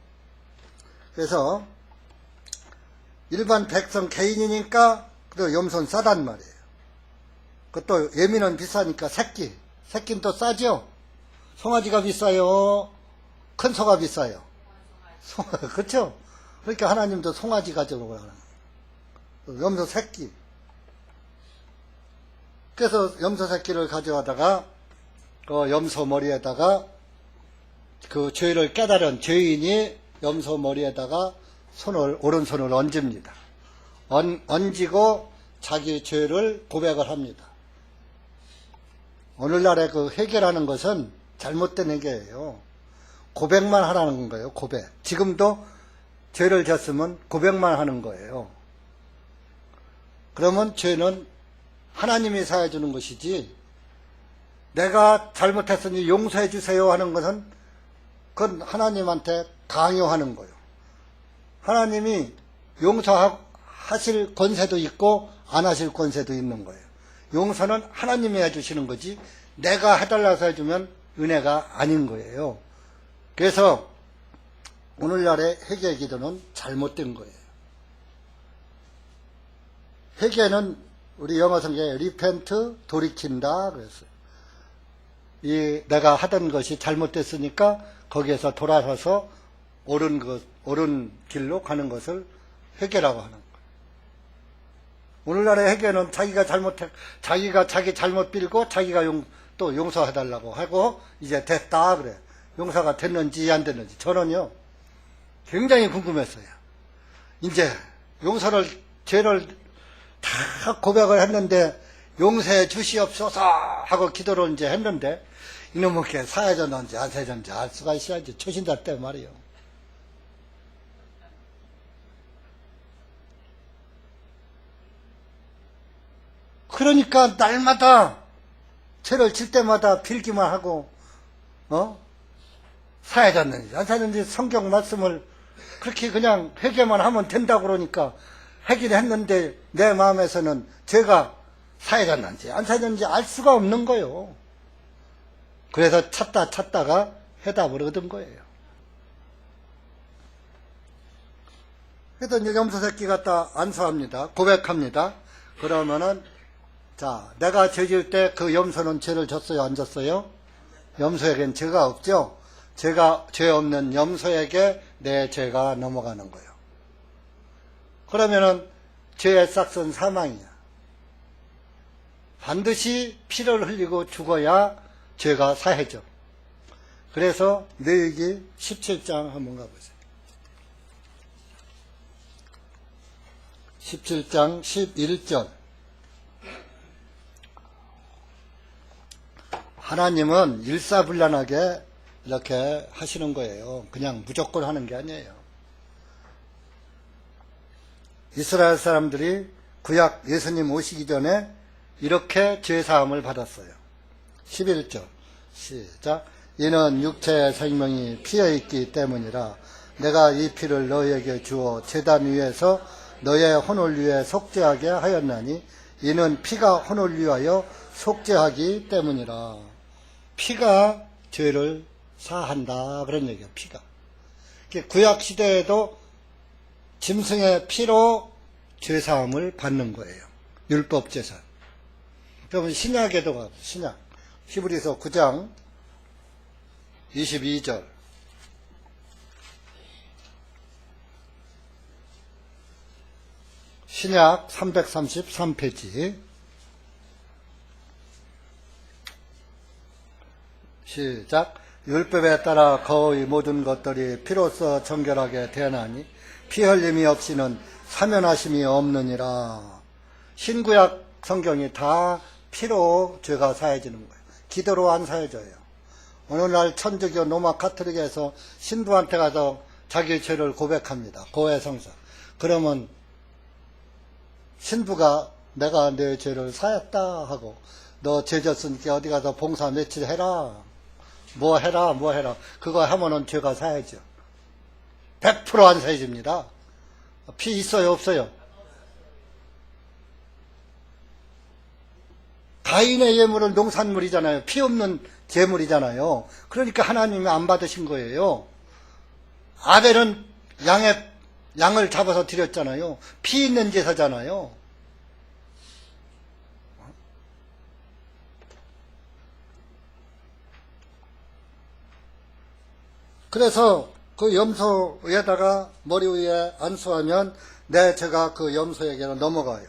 그래서 일반 백성 개인이니까 그 염소는 싸단 말이에요. 그것도 예민은 비싸니까 새끼는 또 싸죠. 송아지가 비싸요, 큰 소가 비싸요. 그렇죠? 그러니까 하나님도 송아지 가져오라고 하는 거예요. 염소 새끼. 그래서 염소 새끼를 가져다가 그 염소 머리에다가 그 죄를 깨달은 죄인이 염소 머리에다가 오른손을 얹습니다. 얹고 자기 죄를 고백을 합니다. 오늘날의 그 회개라는 것은 잘못된 회개예요. 고백만 하라는 거예요. 고백. 지금도 죄를 졌으면 고백만 하는 거예요. 그러면 죄는 하나님이 사해 주는 것이지, 내가 잘못했으니 용서해 주세요 하는 것은 그건 하나님한테 강요하는 거예요. 하나님이 용서하실 권세도 있고 안 하실 권세도 있는 거예요. 용서는 하나님이 해주시는 거지 내가 해달라서 해주면 은혜가 아닌 거예요. 그래서 오늘날의 회개 기도는 잘못된 거예요. 회개는 우리 영어 성경에 repent, 돌이킨다 그랬어요. 내가 하던 것이 잘못됐으니까 거기에서 돌아서서 옳은 길로 가는 것을 회개라고 하는 거예요. 오늘날의 회개는 자기가 자기 잘못 빌고 자기가 또 용서해달라고 하고 이제 됐다 그래. 용서가 됐는지 안 됐는지. 저는요 굉장히 궁금했어요. 이제 죄를 다 고백을 했는데 용서해 주시옵소서 하고 기도를 이제 했는데 이놈에게 사해졌는지 안 사해졌는지 알 수가 있어야지. 초신자 때 말이요. 그러니까 날마다 죄를 질 때마다 빌기만 하고 사해졌는지 안 사해졌는지 성경 말씀을 그렇게 그냥 회개만 하면 된다고 그러니까 하긴 했는데 내 마음에서는 죄가 사해졌는지 안 사해졌는지 알 수가 없는 거예요. 그래서 찾다가 해답을 얻은 거예요. 그래서 이제 염소 새끼 갖다 안수합니다. 고백합니다. 그러면은 자, 내가 죄 지을 때 그 염소는 죄를 졌어요, 안 졌어요? 염소에겐 죄가 없죠? 죄 없는 염소에게 내 죄가 넘어가는 거예요. 그러면은 죄의 싹은 사망이야. 반드시 피를 흘리고 죽어야 죄가 사해져. 그래서 레위기 17장 한번 가보세요. 17장 11절. 하나님은 일사불란하게 이렇게 하시는 거예요. 그냥 무조건 하는 게 아니에요. 이스라엘 사람들이 구약 예수님 오시기 전에 이렇게 죄사함을 받았어요. 11절 시작. 이는 육체의 생명이 피에 있기 때문이라. 내가 이 피를 너희에게 주어 제단 위에서 너의 혼을 위해 속죄하게 하였나니 이는 피가 혼을 위하여 속죄하기 때문이라. 피가 죄를 사한다 그런 얘기야. 피가. 구약 시대에도 짐승의 피로 죄사함을 받는 거예요. 율법 제사. 그러면 신약에도 가요. 신약 히브리서 9장 22절. 신약 333페이지. 시작. 율법에 따라 거의 모든 것들이 피로써 정결하게 되나니 피 흘림이 없이는 사면하심이 없느니라. 신구약 성경이 다 피로 죄가 사해지는 거예요. 기도로 안 사해져요. 오늘날 천주교 로마 카톨릭에서 신부한테 가서 자기 죄를 고백합니다. 고해성사. 그러면 신부가 내가 내 죄를 사했다 하고 너 죄 졌으니까 어디 가서 봉사 며칠 해라. 뭐 해라. 그거 하면은 죄가 사해져. 100% 안 사해집니다. 피 있어요 없어요? 가인의 예물은 농산물이잖아요. 피 없는 제물이잖아요. 그러니까 하나님이 안 받으신 거예요. 아벨은 양을 잡아서 드렸잖아요. 피 있는 제사잖아요. 그래서 그 염소에다가 머리 위에 안수하면 내 죄가 그 염소에게로 넘어가요.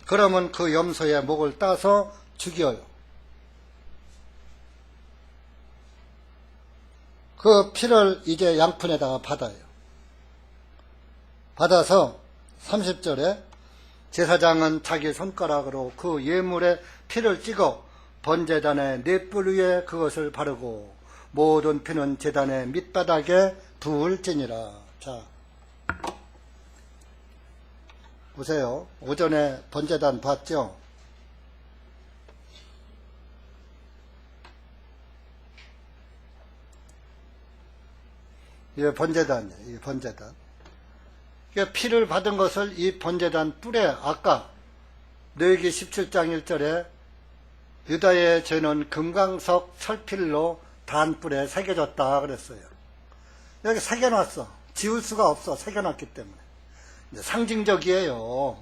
그러면 그 염소의 목을 따서 죽여요. 그 피를 이제 양푼에다가 받아요. 받아서 30절에 제사장은 자기 손가락으로 그 예물에 피를 찍어 번제단의 넷불 위에 그것을 바르고 모든 피는 제단의 밑바닥에 부을지니라. 자, 보세요. 오전에 번제단 봤죠? 이게 번제단이에요. 이게 번제단. 피를 받은 것을 이 번제단 뿔에 아까 레위기 17장 1절에 유다의 죄는 금강석 철필로 단뿔에 새겨졌다 그랬어요. 여기 새겨놨어. 지울 수가 없어. 새겨놨기 때문에. 상징적이에요.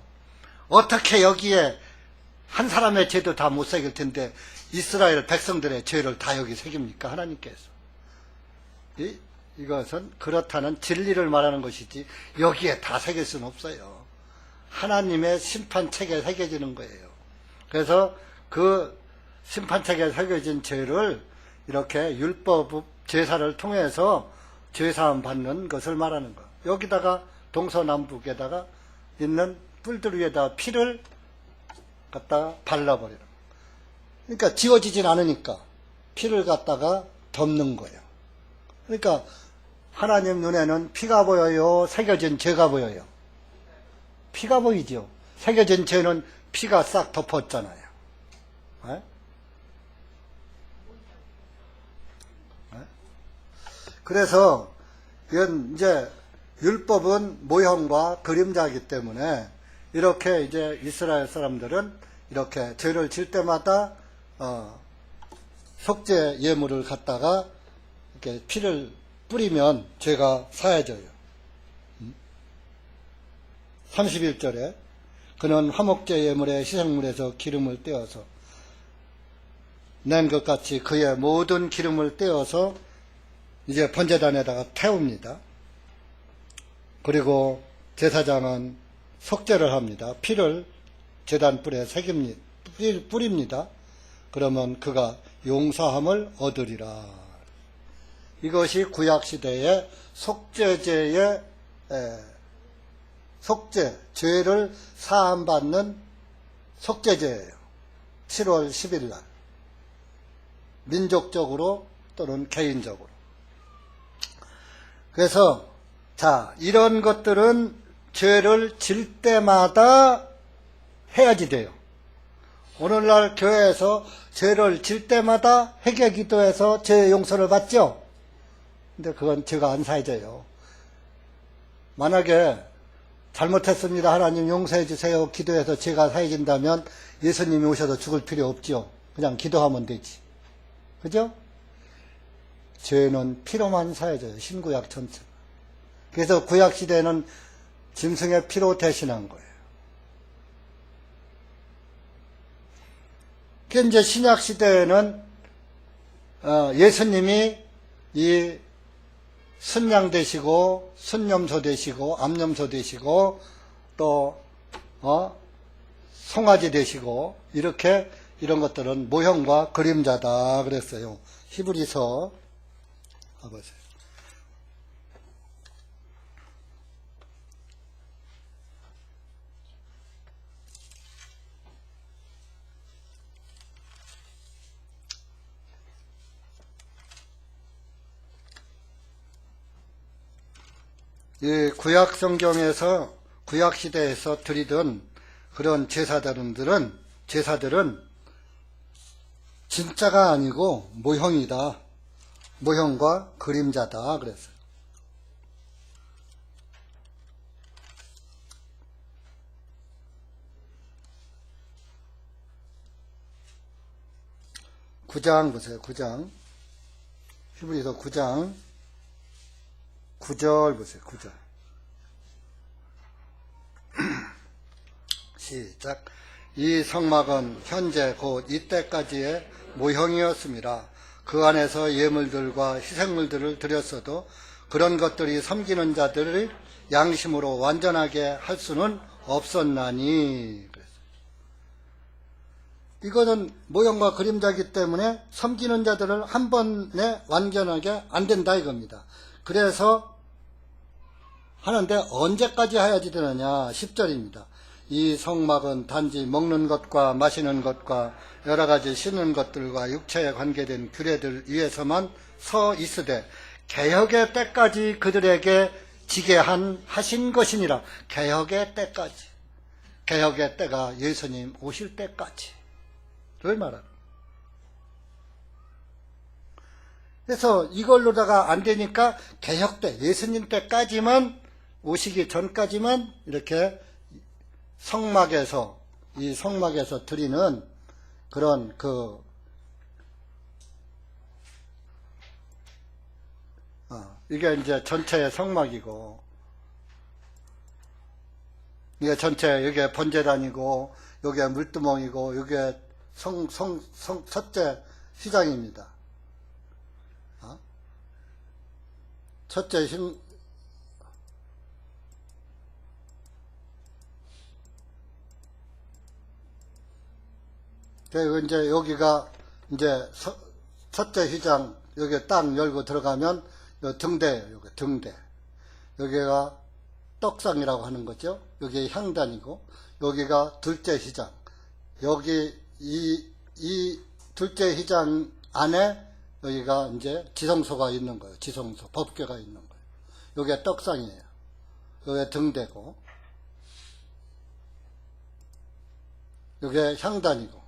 어떻게 여기에 한 사람의 죄도 다 못 새길 텐데 이스라엘 백성들의 죄를 다 여기 새깁니까? 하나님께서. 이것은 그렇다는 진리를 말하는 것이지 여기에 다 새길 수는 없어요. 하나님의 심판책에 새겨지는 거예요. 그래서 그 심판책에 새겨진 죄를 이렇게 율법 제사를 통해서 죄사함 받는 것을 말하는 거예요. 여기다가 동서남북에다가 있는 뿔들 위에다 피를 갖다가 발라버리는 거예요. 그러니까 지워지진 않으니까 피를 갖다가 덮는 거예요. 그러니까 하나님 눈에는 피가 보여요? 새겨진 죄가 보여요? 피가 보이죠. 새겨진 죄는 피가 싹 덮었잖아요. 에? 그래서 이건 이제 율법은 모형과 그림자이기 때문에 이렇게 이제 이스라엘 사람들은 이렇게 죄를 질 때마다 속죄 예물을 갖다가 이렇게 피를 뿌리면 죄가 사해져요. 31절에 그는 화목제 예물의 희생물에서 기름을 떼어서 낸 것 같이 그의 모든 기름을 떼어서 이제 번제단에다가 태웁니다. 그리고 제사장은 속죄를 합니다. 피를 제단뿔에 뿌립니다. 그러면 그가 용서함을 얻으리라. 이것이 구약시대의 속죄제의 속죄, 죄를 사함받는 속죄제예요. 7월 10일 날. 민족적으로 또는 개인적으로. 그래서 자, 이런 것들은 죄를 질 때마다 해야지 돼요. 오늘날 교회에서 죄를 질 때마다 회개 기도해서 죄 용서를 받죠? 근데 그건 죄가 안 사해져요. 만약에 잘못했습니다. 하나님 용서해 주세요. 기도해서 죄가 사해진다면 예수님이 오셔도 죽을 필요 없죠. 그냥 기도하면 되지. 그죠? 죄는 피로만 사해져요. 신구약 전체. 그래서 구약시대에는 짐승의 피로 대신한 거예요. 이제 신약시대에는 예수님이 이 순양 되시고 순염소 되시고 암염소 되시고 또 송아지 되시고 이렇게 이런 것들은 모형과 그림자다 그랬어요. 히브리서 봐보세요. 이 구약 성경에서 구약 시대에서 드리던 그런 제사들은 진짜가 아니고 모형이다. 모형과 그림자다 그랬어요. 구장 보세요. 9장. 히브리서 9장 9절 보세요. 9절. 시작. 이 성막은 현재 곧 이때까지의 모형이었습니다. 그 안에서 예물들과 희생물들을 드렸어도 그런 것들이 섬기는 자들을 양심으로 완전하게 할 수는 없었나니. 이거는 모형과 그림자이기 때문에 섬기는 자들을 한 번에 완전하게 안 된다 이겁니다. 그래서 하는데 언제까지 해야지 되느냐. 10절입니다. 이 성막은 단지 먹는 것과 마시는 것과 여러 가지 씻는 것들과 육체에 관계된 규례들 위해서만 서 있으되 개혁의 때까지 그들에게 지게 하신 것이니라. 개혁의 때까지. 개혁의 때가 예수님 오실 때까지를 말합니다. 그래서 이걸로다가 안 되니까 개혁 때, 예수님 때까지만, 오시기 전까지만 이렇게 성막에서, 이 성막에서 드리는 그런 이게 이제 전체의 성막이고, 이게 전체, 여기에 번제단이고, 여기에 물두멍이고, 여기에 첫째 휘장입니다. 첫째 그리고 이제 여기가 이제 첫째 휘장, 여기 딱 열고 들어가면 등대예요. 여기 등대. 여기가 떡상이라고 하는 거죠. 여기 향단이고, 여기가 둘째 휘장. 여기 이 둘째 휘장 안에 여기가 이제 지성소가 있는 거예요. 지성소, 법궤가 있는 거예요. 여기가 떡상이에요. 여기가 등대고, 여기가 향단이고.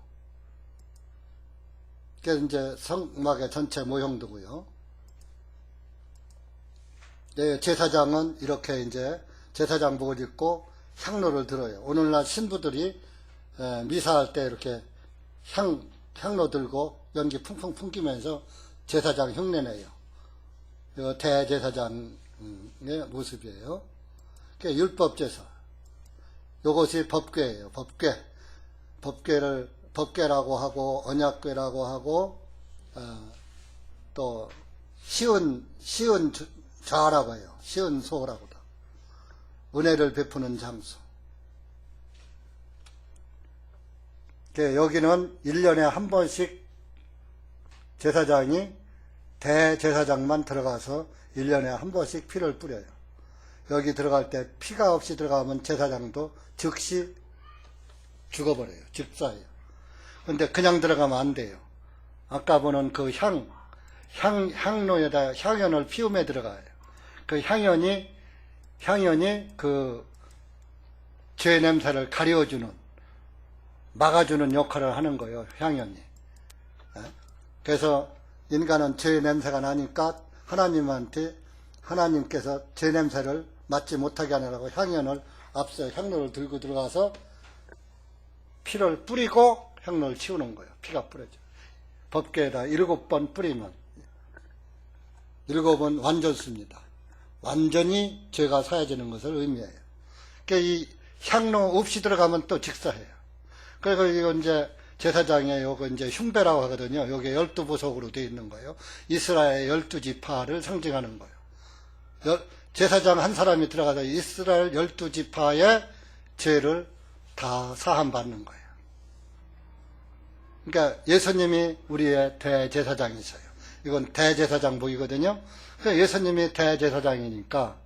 그게 이제 성막의 전체 모형도고요. 네, 제사장은 이렇게 이제 제사장복을 입고 향로를 들어요. 오늘날 신부들이 미사할 때 이렇게 향로 들고 연기 풍풍 풍기면서 제사장 흉내내요. 이거 대제사장의 모습이에요. 그게 율법제사. 이것이 법궤예요. 법궤라고 하고 언약궤라고 하고 또 시은 좌라고 해요. 시은 소라고도. 은혜를 베푸는 장소. 여기는 1년에 한 번씩 제사장이 대제사장만 들어가서 1년에 한 번씩 피를 뿌려요. 여기 들어갈 때 피가 없이 들어가면 제사장도 즉시 죽어버려요. 즉사예요. 근데 그냥 들어가면 안 돼요. 아까 보는 그 향로에다 향연을 피우며 들어가요. 그 향연이 그 죄 냄새를 가려주는, 막아주는 역할을 하는 거예요. 향연이. 그래서 인간은 죄 냄새가 나니까 하나님께서 죄 냄새를 맡지 못하게 하느라고 향연을 앞서 향로를 들고 들어가서 피를 뿌리고 향로를 치우는 거예요. 피가 뿌려져. 법궤에다 7번 뿌리면 7번 완전수입니다. 완전히 죄가 사해지는 것을 의미해요. 그러니까 이 향로 없이 들어가면 또 직사해요. 그리고 이거 이제 제사장에 요거 이제 흉배라고 하거든요. 요게 12보석으로 되어 있는 거예요. 이스라엘 12지파를 상징하는 거예요. 제사장 한 사람이 들어가서 이스라엘 12지파의 죄를 다 사함받는 거예요. 그러니까 예수님이 우리의 대제사장이세요. 이건 대제사장복이거든요. 그러니까 예수님이 대제사장이니까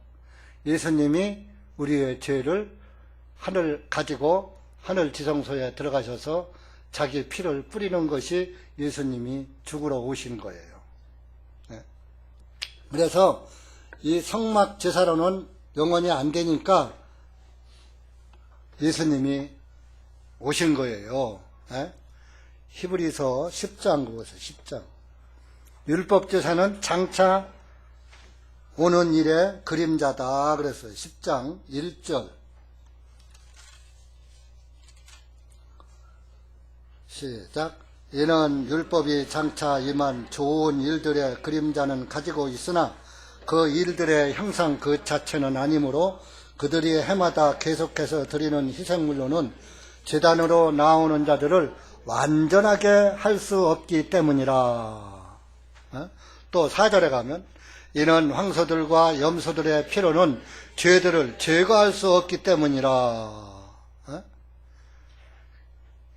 예수님이 우리의 죄를 하늘 가지고 하늘 지성소에 들어가셔서 자기 피를 뿌리는 것이 예수님이 죽으러 오신 거예요. 네. 그래서 이 성막 제사로는 영원히 안 되니까 예수님이 오신 거예요. 네. 히브리서 10장 그것을 10장. 율법 제사는 장차 오는 일의 그림자다 그랬어요. 10장 1절. 시작. 이는 율법이 장차 임한 좋은 일들의 그림자는 가지고 있으나 그 일들의 형상 그 자체는 아니므로 그들이 해마다 계속해서 드리는 희생물로는 제단으로 나오는 자들을 완전하게 할 수 없기 때문이라. 또 4절에 가면 이는 황소들과 염소들의 피로는 죄들을 제거할 수 없기 때문이라.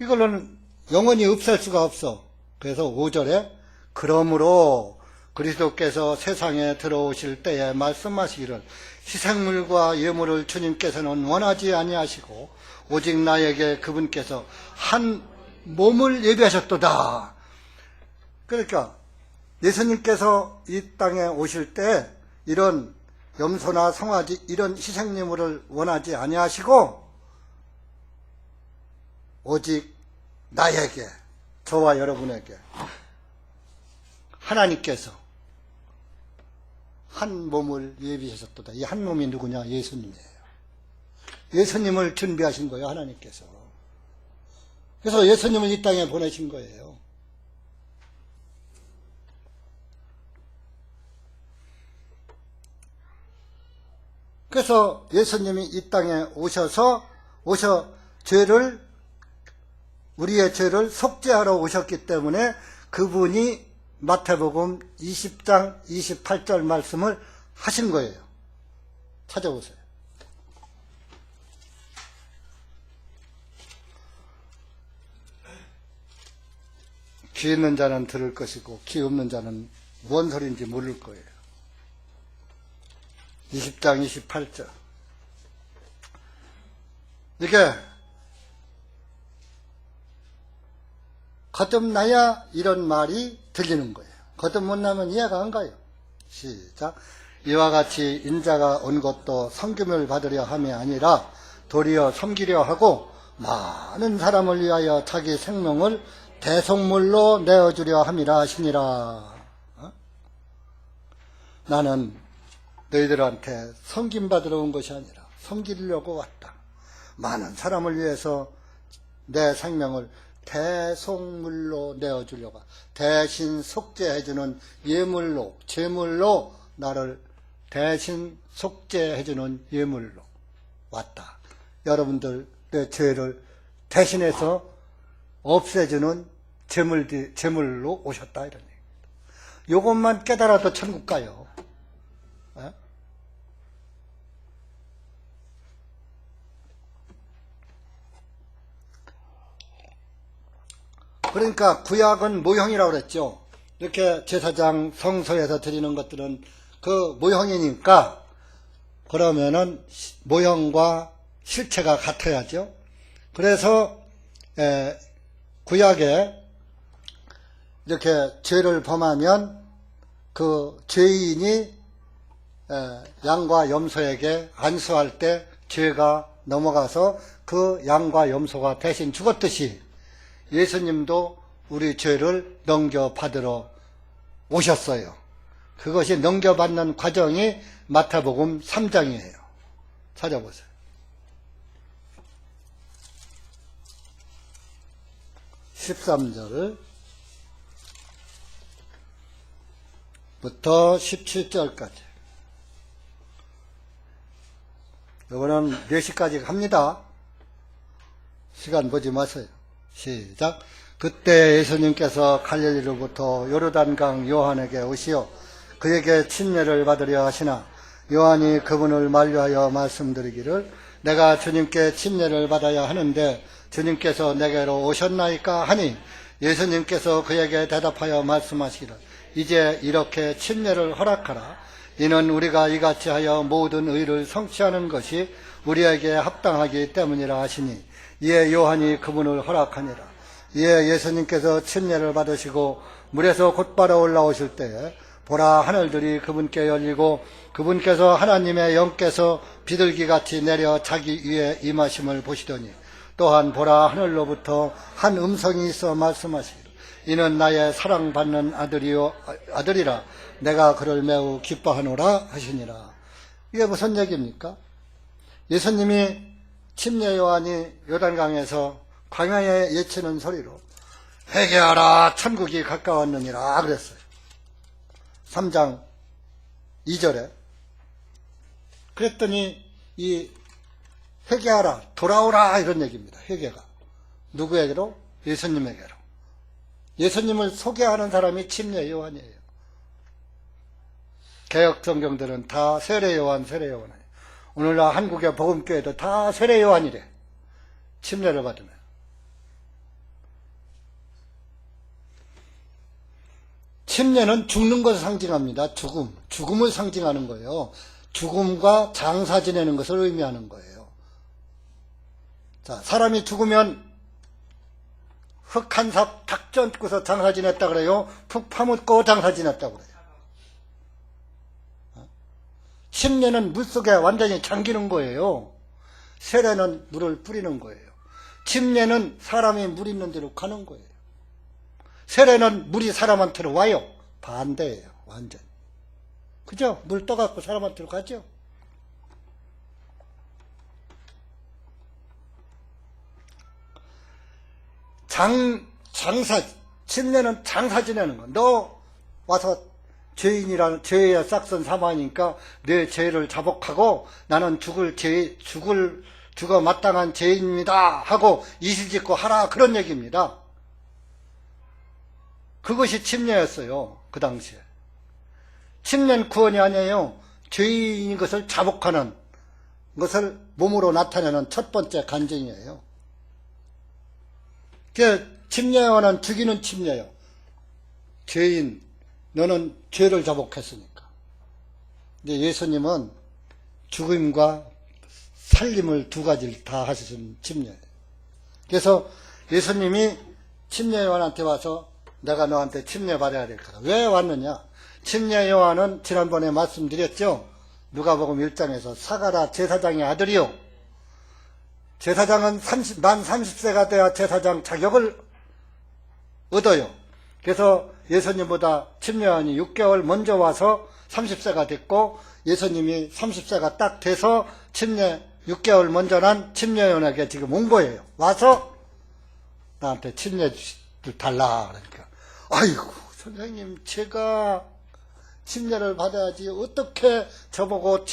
이걸로는 영원히 없앨 수가 없어. 그래서 5절에 그러므로 그리스도께서 세상에 들어오실 때에 말씀하시기를 희생물과 예물을 주님께서는 원하지 아니하시고 오직 나에게 그분께서 한 몸을 예비하셨도다. 그러니까 예수님께서 이 땅에 오실 때 이런 염소나 송아지 이런 희생예물을 원하지 아니하시고 오직 나에게, 저와 여러분에게 하나님께서 한 몸을 예비하셨도다. 이 한 몸이 누구냐? 예수님이에요. 예수님을 준비하신 거예요, 하나님께서. 그래서 예수님을 이 땅에 보내신 거예요. 그래서 예수님이 이 땅에 오셔 우리의 죄를 속죄하러 오셨기 때문에 그분이 마태복음 20장 28절 말씀을 하신 거예요. 찾아보세요. 귀 있는 자는 들을 것이고 귀 없는 자는 뭔 소리인지 모를 거예요. 20장 28절. 이게 거듭나야 이런 말이 들리는 거예요. 거듭 못 나면 이해가 안 가요. 시작. 이와 같이 인자가 온 것도 섬김을 받으려 함이 아니라 도리어 섬기려 하고 많은 사람을 위하여 자기 생명을 대속물로 내어주려 함이라 하시니라. 나는 너희들한테 섬김받으러 온 것이 아니라 섬기려고 왔다. 많은 사람을 위해서 내 생명을 대속물로 내어주려고, 대신 속죄해주는 예물로, 제물로 나를 대신 속죄해주는 예물로 왔다. 여러분들 내 죄를 대신해서 없애주는 제물로 오셨다, 이런 얘기입니다. 요것만 깨달아도 천국 가요. 에? 그러니까 구약은 모형이라고 그랬죠. 이렇게 제사장 성소에서 드리는 것들은 그 모형이니까 그러면은 모형과 실체가 같아야죠. 그래서 구약에 이렇게 죄를 범하면 그 죄인이 양과 염소에게 안수할 때 죄가 넘어가서 그 양과 염소가 대신 죽었듯이 예수님도 우리 죄를 넘겨받으러 오셨어요. 그것이 넘겨받는 과정이 마태복음 3장이에요. 찾아보세요. 13절 부터 17절까지. 이거는 4시까지 합니다. 시간 보지 마세요. 시작. 그때 예수님께서 갈릴리로부터 요르단강 요한에게 오시어 그에게 침례를 받으려 하시나 요한이 그분을 만류하여 말씀드리기를 내가 주님께 침례를 받아야 하는데 주님께서 내게로 오셨나이까 하니 예수님께서 그에게 대답하여 말씀하시기를 이제 이렇게 침례를 허락하라. 이는 우리가 이같이 하여 모든 의를 성취하는 것이 우리에게 합당하기 때문이라 하시니 이에 요한이 그분을 허락하니라. 이에 예수님께서 침례를 받으시고 물에서 곧바로 올라오실 때에 보라 하늘들이 그분께 열리고 그분께서 하나님의 영께서 비둘기같이 내려 자기 위에 임하심을 보시더니 또한 보라 하늘로부터 한 음성이 있어 말씀하시기를 이는 나의 사랑받는 아들이라 내가 그를 매우 기뻐하노라 하시니라. 이게 무슨 얘기입니까? 예수님이 침례 요한이 요단강에서 광야에 외치는 소리로 회개하라 천국이 가까웠느니라 그랬어요. 3장 2절에. 그랬더니 이 회개하라 돌아오라 이런 얘기입니다. 회개가 누구에게로? 예수님에게로. 예수님을 소개하는 사람이 침례 요한이에요. 개역 성경들은 다 세례 요한, 세례 요한. 오늘날 한국의 복음교회도 다 세례 요한이래. 침례를 받으면. 침례는 죽는 것을 상징합니다. 죽음을 상징하는 거예요. 죽음과 장사 지내는 것을 의미하는 거예요. 자, 사람이 죽으면 흙 한 삽 탁 쪄고서 장사 지냈다 그래요. 푹 파묻고 장사 지냈다 그래요. 침례는 물속에 완전히 잠기는 거예요. 세례는 물을 뿌리는 거예요. 침례는 사람이 물 있는 데로 가는 거예요. 세례는 물이 사람한테로 와요. 반대예요. 완전히. 그죠? 물 떠갖고 사람한테로 가죠. 침례는 장사 지내는 거. 너 와서 죄에 싹선 사망이니까 내 죄를 자복하고 나는 죽어 마땅한 죄인입니다 하고 이실짓고 하라 그런 얘기입니다. 그것이 침례였어요. 그 당시에. 침례는 구원이 아니에요. 죄인인 것을 자복하는 것을 몸으로 나타내는 첫 번째 간증이에요. 침례와는 죽이는 침례예요. 죄인, 너는 죄를 자복했으니까. 근데 예수님은 죽음과 살림을 두 가지를 다 하시는 침례예요. 그래서 예수님이 침례 요한한테 와서 내가 너한테 침례 받아야 될 거다. 왜 왔느냐? 침례 요한은 지난번에 말씀드렸죠. 누가복음 1장에서 사가랴 제사장의 아들이요. 제사장은 만 30세가 돼야 제사장 자격을 얻어요. 그래서 예수님보다 침례 요한이 6개월 먼저 와서 30세가 됐고 예수님이 30세가 딱 돼서 6개월 먼저 난 침례 요한에게 지금 온 거예요. 와서 나한테 침례 달라 그러니까 아이고 선생님 제가 침례를 받아야지 어떻게 저보고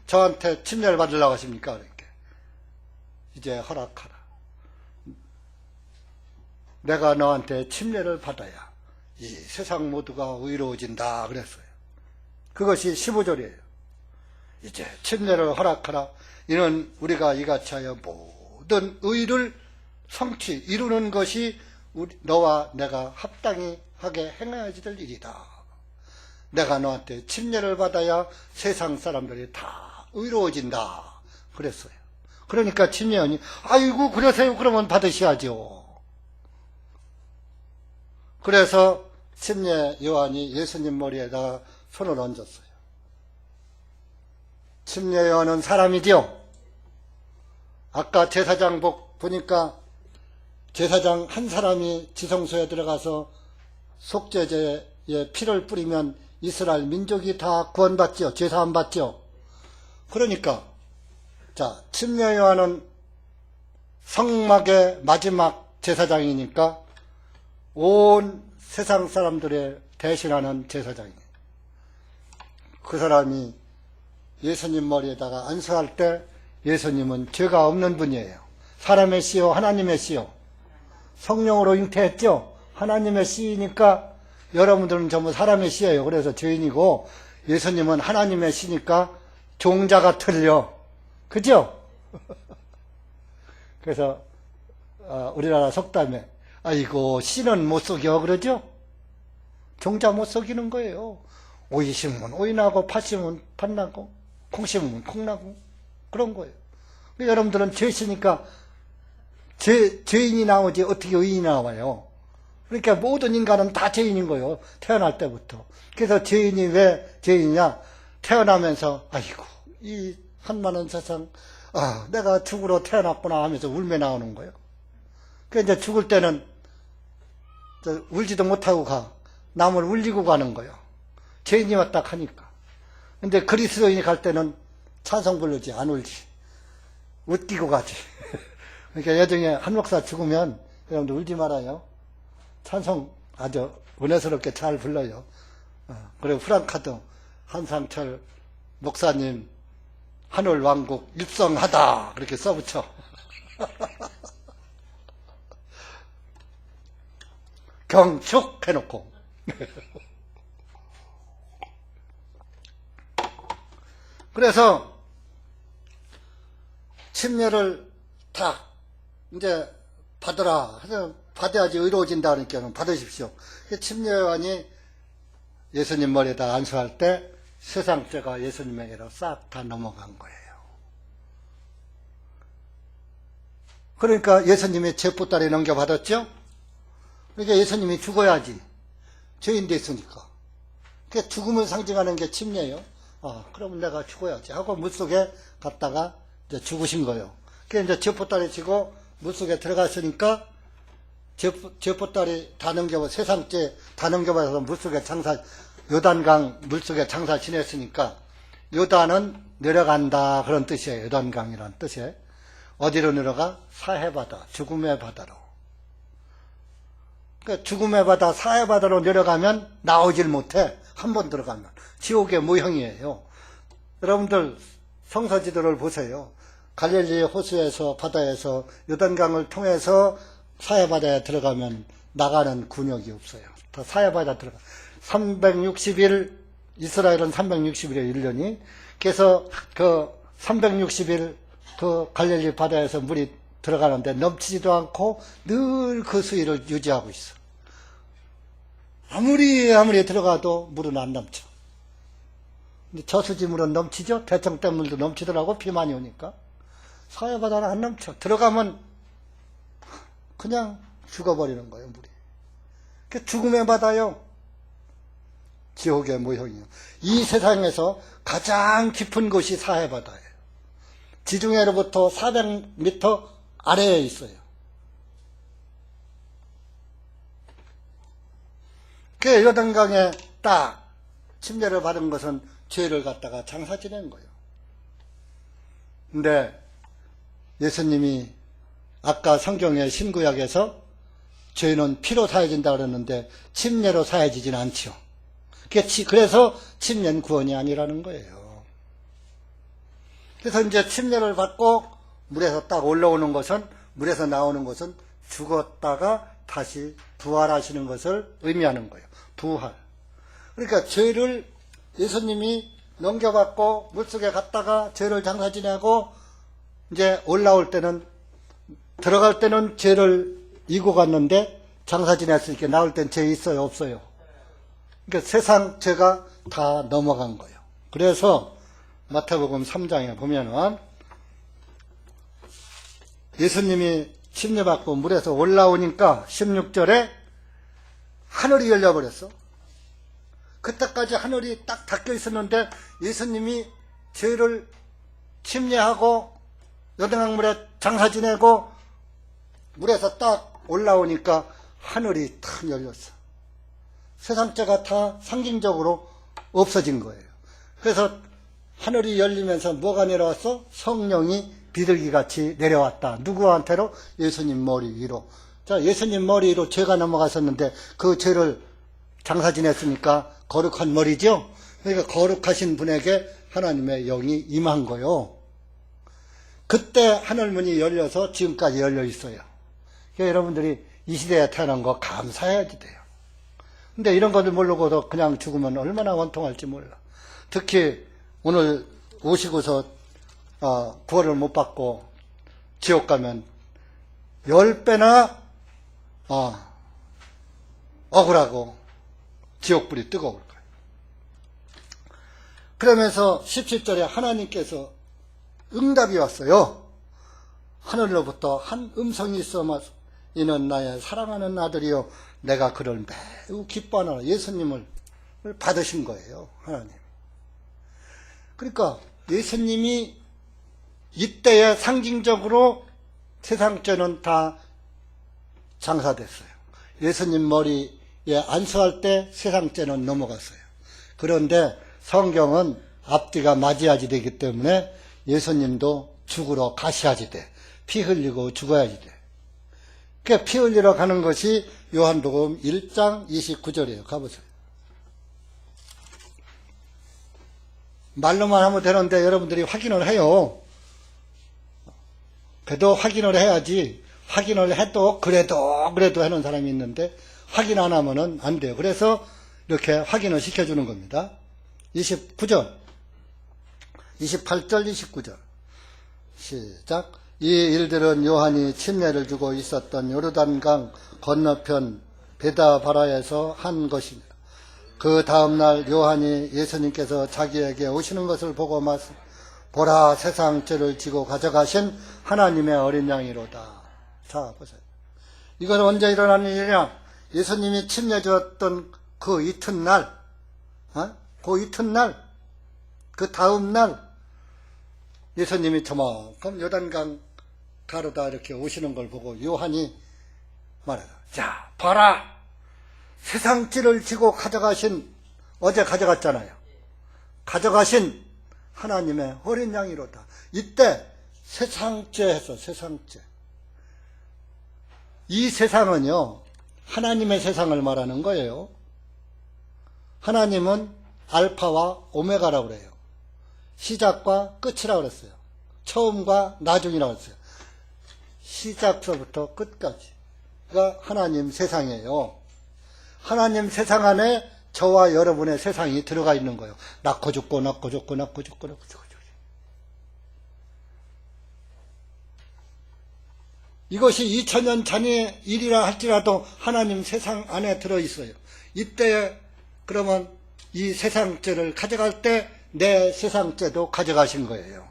저한테 침례를 받으려고 하십니까? 그러니까 이제 허락하라. 내가 너한테 침례를 받아야 이 세상 모두가 의로워진다 그랬어요. 그것이 15절이에요. 이제 침례를 허락하라. 이는 우리가 이같이 하여 모든 의를 이루는 것이 너와 내가 합당히 하게 행해야지 될 일이다. 내가 너한테 침례를 받아야 세상 사람들이 다 의로워진다 그랬어요. 그러니까 침례원이 아이고 그러세요. 그러면 받으셔야죠. 그래서 침례 요한이 예수님 머리에다가 손을 얹었어요. 침례 요한은 사람이지요. 아까 제사장복 보니까 제사장 한 사람이 지성소에 들어가서 속죄제에 피를 뿌리면 이스라엘 민족이 다 구원받죠. 제사 안 받죠. 그러니까 자, 침례 요한은 성막의 마지막 제사장이니까 온 세상 사람들의 대신하는 제사장이에요. 그 사람이 예수님 머리에다가 안수할 때 예수님은 죄가 없는 분이에요. 사람의 씨요 하나님의 씨요. 성령으로 잉태했죠. 하나님의 씨니까 여러분들은 전부 사람의 씨예요. 그래서 죄인이고 예수님은 하나님의 씨니까 종자가 틀려. 그죠? 그래서 우리나라 속담에 아이고 씨는 못 속여 그러죠? 종자 못 속이는 거예요. 오이 심으면 오이 나고 팥 심으면 팥 나고 콩 심으면 콩 나고 그런 거예요. 여러분들은 죄시니까 죄인이 나오지 어떻게 의인이 나와요. 그러니까 모든 인간은 다 죄인인 거예요. 태어날 때부터. 그래서 죄인이 왜 죄인이냐. 태어나면서 아이고 이 한많은 세상 내가 죽으러 태어났구나 하면서 울며 나오는 거예요. 그러니까 이제 죽을 때는 울지도 못하고 남을 울리고 가는 거예요. 죄인이 왔다 하니까. 근데 그리스도인이 갈 때는 찬송 부르지 안 울지. 웃기고 가지. 그러니까 예정에 한 목사 죽으면 여러분들 울지 말아요. 찬송 아주 은혜스럽게 잘 불러요. 그리고 프랑카드 한상철 목사님 하늘 왕국 입성하다 그렇게 써붙여. 경축 해놓고. 그래서 침례를 다 이제 받으라. 받아야지 의로워진다니까 받으십시오. 침례요한이 예수님 머리에다 안수할 때 세상 죄가 예수님에게로 싹 다 넘어간 거예요. 그러니까 예수님이 죄보따리 넘겨받았죠? 그러니까 예수님이 죽어야지. 죄인 됐으니까. 그 죽음을 상징하는 게 침례예요. 그러면 내가 죽어야지 하고 물속에 갔다가 이제 죽으신 거예요. 그래서 이제 죄보따리 치고 물속에 들어갔으니까 죄보따리 다 세상 죄 다 넘겨받아서 물속에 요단강 물속에 장사 지냈으니까 요단은 내려간다 그런 뜻이에요. 요단강이라는 뜻이에요. 어디로 내려가? 사해바다, 죽음의 바다로. 그러니까 죽음의 바다, 사해바다로 내려가면 나오질 못해. 한 번 들어가면. 지옥의 모형이에요. 여러분들 성서지도를 보세요. 갈릴리 호수에서 바다에서 요단강을 통해서 사해바다에 들어가면 나가는 군역이 없어요. 다 사해바다 들어가. 360일 이스라엘은 360일의 1년이. 그래서 그 360일 그 갈릴리 바다에서 물이 들어가는데 넘치지도 않고 늘 그 수위를 유지하고 있어. 아무리 들어가도 물은 안 넘쳐. 근데 저수지물은 넘치죠? 대청댐물도 넘치더라고, 비 많이 오니까. 사해바다는 안 넘쳐. 들어가면 그냥 죽어버리는 거예요, 물이. 그 죽음의 바다요. 지옥의 모형이요. 이 세상에서 가장 깊은 곳이 사해바다예요. 지중해로부터 400m 아래에 있어요. 그 요단강에 딱 침례를 받은 것은 죄를 갖다가 장사 지낸 거예요. 근데 예수님이 아까 성경의 신구약에서 죄는 피로 사해진다 그랬는데 침례로 사해지진 않죠. 그래서 침례는 구원이 아니라는 거예요. 그래서 이제 침례를 받고 물에서 딱 올라오는 것은, 물에서 나오는 것은 죽었다가 다시 부활하시는 것을 의미하는 거예요. 부활. 그러니까 죄를 예수님이 넘겨받고 물속에 갔다가 죄를 장사 지내고 이제 올라올 때는, 들어갈 때는 죄를 이고 갔는데 장사 지냈으니까 나올 땐 죄 있어요, 없어요? 그러니까 세상 죄가 다 넘어간 거예요. 그래서 마태복음 3장에 보면은 예수님이 침례받고 물에서 올라오니까 16절에 하늘이 열려버렸어. 그때까지 하늘이 딱 닫혀 있었는데 예수님이 죄를 침례하고 요단강물에 장사 지내고 물에서 딱 올라오니까 하늘이 탁 열렸어. 세상 죄가 다 상징적으로 없어진 거예요. 그래서 하늘이 열리면서 뭐가 내려왔어? 성령이 비둘기같이 내려왔다. 누구한테로? 예수님 머리 위로. 자, 예수님 머리로 죄가 넘어갔었는데 그 죄를 장사 지냈으니까 거룩한 머리죠? 그러니까 거룩하신 분에게 하나님의 영이 임한 거요. 그때 하늘문이 열려서 지금까지 열려 있어요. 그러니까 여러분들이 이 시대에 태어난 거 감사해야지 돼요. 근데 이런 것을 모르고도 그냥 죽으면 얼마나 원통할지 몰라. 특히 오늘 오시고서 구원을 못 받고 지옥 가면 10배나 억울하고 지옥불이 뜨거울 거예요. 그러면서 17절에 하나님께서 응답이 왔어요. 하늘로부터 한 음성이 있어 이는 나의 사랑하는 아들이요 내가 그를 매우 기뻐하노라. 예수님을 받으신 거예요, 하나님. 그러니까 예수님이 이때에 상징적으로 세상죄는 다 장사됐어요. 예수님 머리에 안수할 때 세상죄는 넘어갔어요. 그런데 성경은 앞뒤가 맞이하지 되기 때문에 예수님도 죽으러 가셔야지 돼. 피 흘리고 죽어야지 돼. 그러니까 피 흘리러 가는 것이 요한복음 1장 29절이에요. 가보세요. 말로만 하면 되는데 여러분들이 확인을 해요. 그래도 확인을 해야지. 확인을 해도 그래도 하는 사람이 있는데 확인 안 하면은 안 돼요. 그래서 이렇게 확인을 시켜주는 겁니다. 29절, 28절, 29절. 시작. 이 일들은 요한이 침례를 주고 있었던 요르단강 건너편 베다바라에서 한 것입니다. 그 다음날 요한이 예수님께서 자기에게 오시는 것을 보고 보라 세상 죄를 지고 가져가신 하나님의 어린 양이로다. 자 보세요. 이건 언제 일어나는 일이냐? 예수님이 침례 주었던 그 이튿날, 그 다음날 예수님이 저만큼 요단강 가로다 이렇게 오시는 걸 보고 요한이 말하다. 자, 봐라! 세상 죄를 지고 가져가신, 어제 가져갔잖아요. 가져가신 하나님의 어린 양이로다. 이때 세상죄 했어, 세상죄. 이 세상은요, 하나님의 세상을 말하는 거예요. 하나님은 알파와 오메가라고 그래요. 시작과 끝이라고 그랬어요. 처음과 나중이라고 그랬어요. 시작서부터 끝까지가 하나님 세상이에요. 하나님 세상 안에 저와 여러분의 세상이 들어가 있는 거예요. 낳고 죽고 낳고 죽고 낳고 죽고 낳고 죽고. 이것이 2000년 전의 일이라 할지라도 하나님 세상 안에 들어있어요. 이때 그러면 이 세상죄를 가져갈 때 내 세상죄도 가져가신 거예요.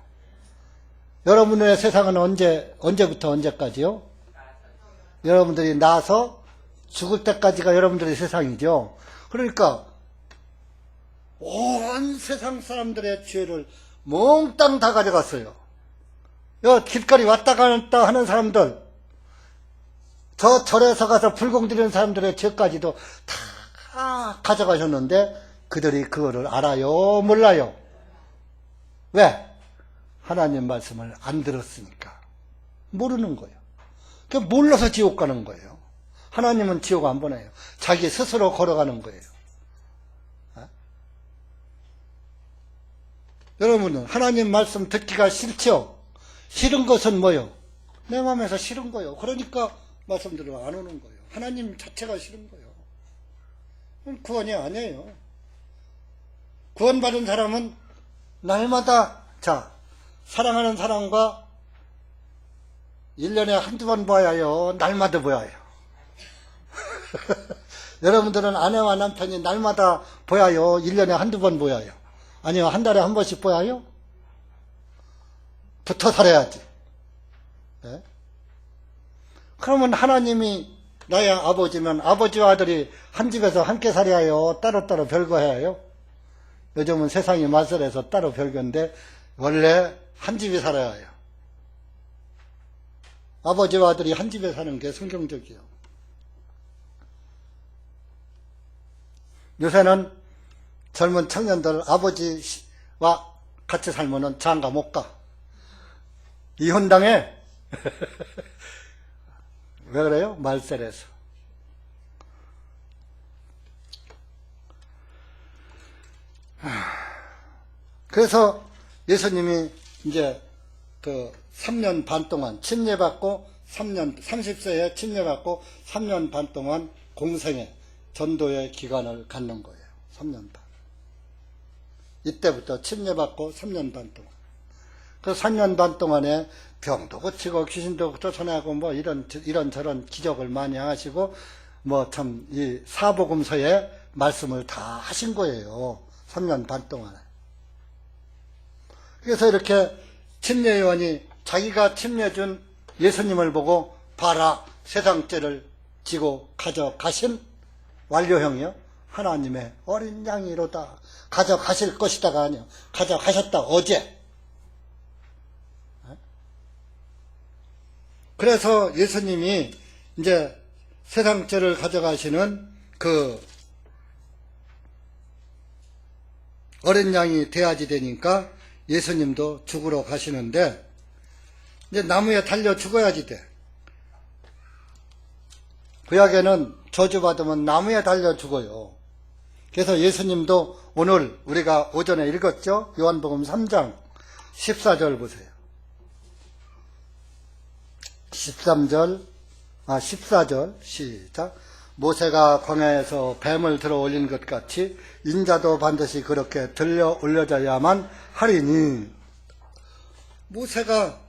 여러분의 세상은 언제부터 언제까지요? 여러분들이 나서 죽을 때까지가 여러분들의 세상이죠. 그러니까 온 세상 사람들의 죄를 몽땅 다 가져갔어요. 길거리 왔다 갔다 하는 사람들, 저 절에서 가서 불공 드리는 사람들의 죄까지도 다 가져가셨는데 그들이 그거를 알아요? 몰라요? 왜? 하나님 말씀을 안 들었으니까. 모르는 거예요. 그러니까 몰라서 지옥 가는 거예요. 하나님은 지옥 안 보내요. 자기 스스로 걸어가는 거예요. 여러분은 하나님 말씀 듣기가 싫죠? 싫은 것은 뭐요? 내 마음에서 싫은 거예요. 그러니까 말씀 들으러 안 오는 거예요. 하나님 자체가 싫은 거예요. 그건 구원이 아니에요. 구원받은 사람은 날마다, 사랑하는 사람과 1년에 한두 번 봐야 해요. 날마다 봐야 해요. 여러분들은 아내와 남편이 날마다 봐야 해요. 1년에 한두 번 봐야 해요. 아니면 한 달에 한 번씩 봐야 해요. 붙어 살아야지. 네? 그러면 하나님이 나의 아버지면 아버지와 아들이 한 집에서 함께 살아야 해요. 따로따로 별거해야 해요. 요즘은 세상이 말살해서 따로 별거인데 원래 한 집에 살아야 해요. 아버지와 아들이 한 집에 사는 게 성경적이에요. 요새는 젊은 청년들 아버지와 같이 살면은 장가 못 가. 이혼당해. 왜 그래요? 말세에서. 그래서 예수님이 이제 그 3년 반 동안 침례받고 30세에 침례받고 3년 반 동안 공생의 전도의 기간을 갖는 거예요. 3년 반. 이때부터 침례받고 3년 반 동안. 그 3년 반 동안에 병도 고치고 귀신도 쫓아내고 뭐 이런저런 기적을 많이 하시고 뭐 참 이 사복음서에 말씀을 다 하신 거예요. 3년 반 동안에. 그래서 이렇게 침례요한이 자기가 침례준 예수님을 보고 봐라, 세상죄를 지고 가져가신 완료형이요. 하나님의 어린 양이로다. 가져가실 것이다가 아니요. 가져가셨다, 어제. 그래서 예수님이 이제 세상죄를 가져가시는 그 어린 양이 돼야지 되니까 예수님도 죽으러 가시는데 이제 나무에 달려 죽어야지 돼. 구약에는 저주받으면 나무에 달려 죽어요. 그래서 예수님도 오늘 우리가 오전에 읽었죠? 요한복음 3장 14절 보세요. 14절 시작. 모세가 광야에서 뱀을 들어 올린 것 같이 인자도 반드시 그렇게 들려 올려져야만 하리니. 모세가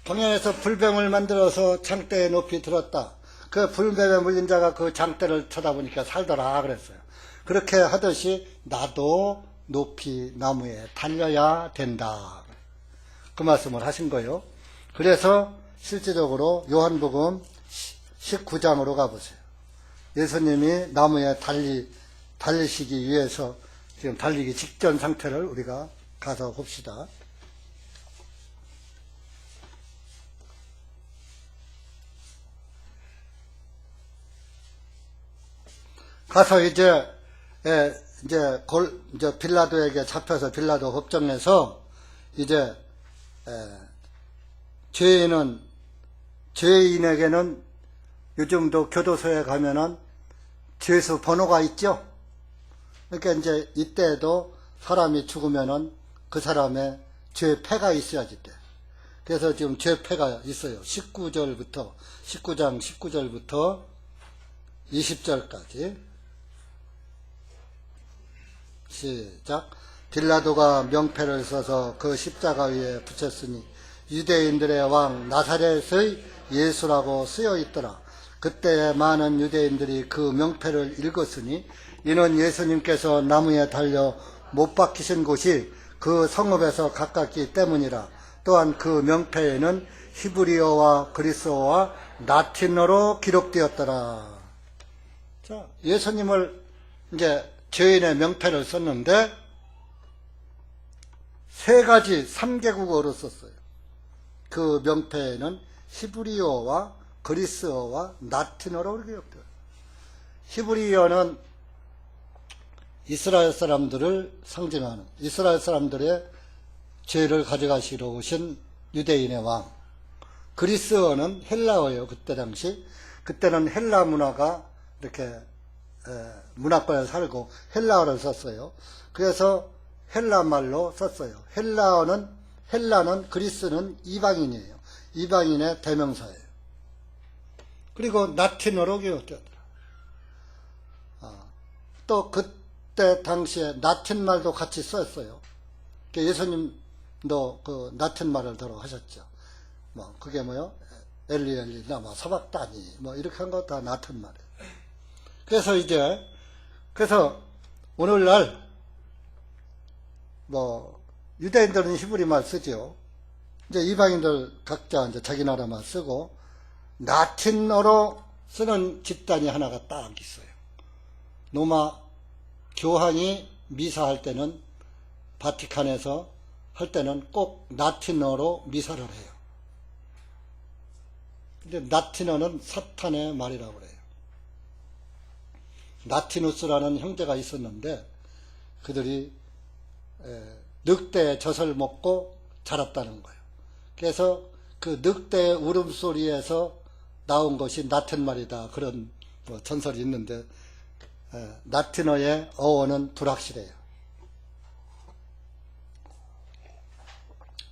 광야에서 불뱀을 만들어서 장대에 높이 들었다. 그 불뱀에 물린 자가 그 장대를 쳐다보니까 살더라 그랬어요. 그렇게 하듯이 나도 높이 나무에 달려야 된다. 그 말씀을 하신 거예요. 그래서 실제적으로 요한복음 19장으로 가보세요. 예수님이 나무에 달리시기 위해서 지금 달리기 직전 상태를 우리가 가서 봅시다. 가서 이제 빌라도에게 잡혀서 빌라도 법정에서 이제 죄인에게는 요즘도 교도소에 가면은 죄수 번호가 있죠. 그러니까 이제 이때에도 사람이 죽으면은 그 사람의 죄패가 있어야지 돼. 그래서 지금 죄패가 있어요. 19장 19절부터 20절까지. 시작. 빌라도가 명패를 써서 그 십자가 위에 붙였으니 유대인들의 왕 나사렛의 예수라고 쓰여 있더라. 그때 많은 유대인들이 그 명패를 읽었으니 이는 예수님께서 나무에 달려 못 박히신 곳이 그 성읍에서 가깝기 때문이라. 또한 그 명패에는 히브리어와 그리스어와 라틴어로 기록되었더라. 자, 예수님을 이제 죄인의 명패를 썼는데 세 가지 3개국어로 썼어요. 그 명패에는 히브리어와 그리스어와 라틴어로 기록돼요. 히브리어는 이스라엘 사람들을 상징하는, 이스라엘 사람들의 죄를 가져가시러 오신 유대인의 왕. 그리스어는 헬라어예요. 그때 당시. 그때는 헬라 문화가 이렇게 문화권에 살고 헬라어를 썼어요. 그래서 헬라 말로 썼어요. 헬라는 그리스는 이방인이에요. 이방인의 대명사예요. 그리고 라틴어로 기록되었더라. 또 그때 당시에 라틴 말도 같이 썼어요. 예수님도 그 라틴 말을 들어 하셨죠. 뭐 그게 뭐요? 엘리엘리나 뭐 사박다니 뭐 이렇게 한 거 다 라틴 말이에요. 그래서 오늘날 뭐 유대인들은 히브리 말 쓰죠. 이제 이방인들 각자 이제 자기 나라 말 쓰고 라틴어로 쓰는 집단이 하나가 딱 있어요. 로마 교황이 미사할 때는 바티칸에서 할 때는 꼭 라틴어로 미사를 해요. 근데 라틴어는 사탄의 말이라고 그래요. 라티누스라는 형제가 있었는데 그들이 늑대의 젖을 먹고 자랐다는 거예요. 그래서 그 늑대의 울음소리에서 나온 것이 라틴 말이다. 그런 뭐 전설이 있는데, 라틴어의 어원은 불확실해요.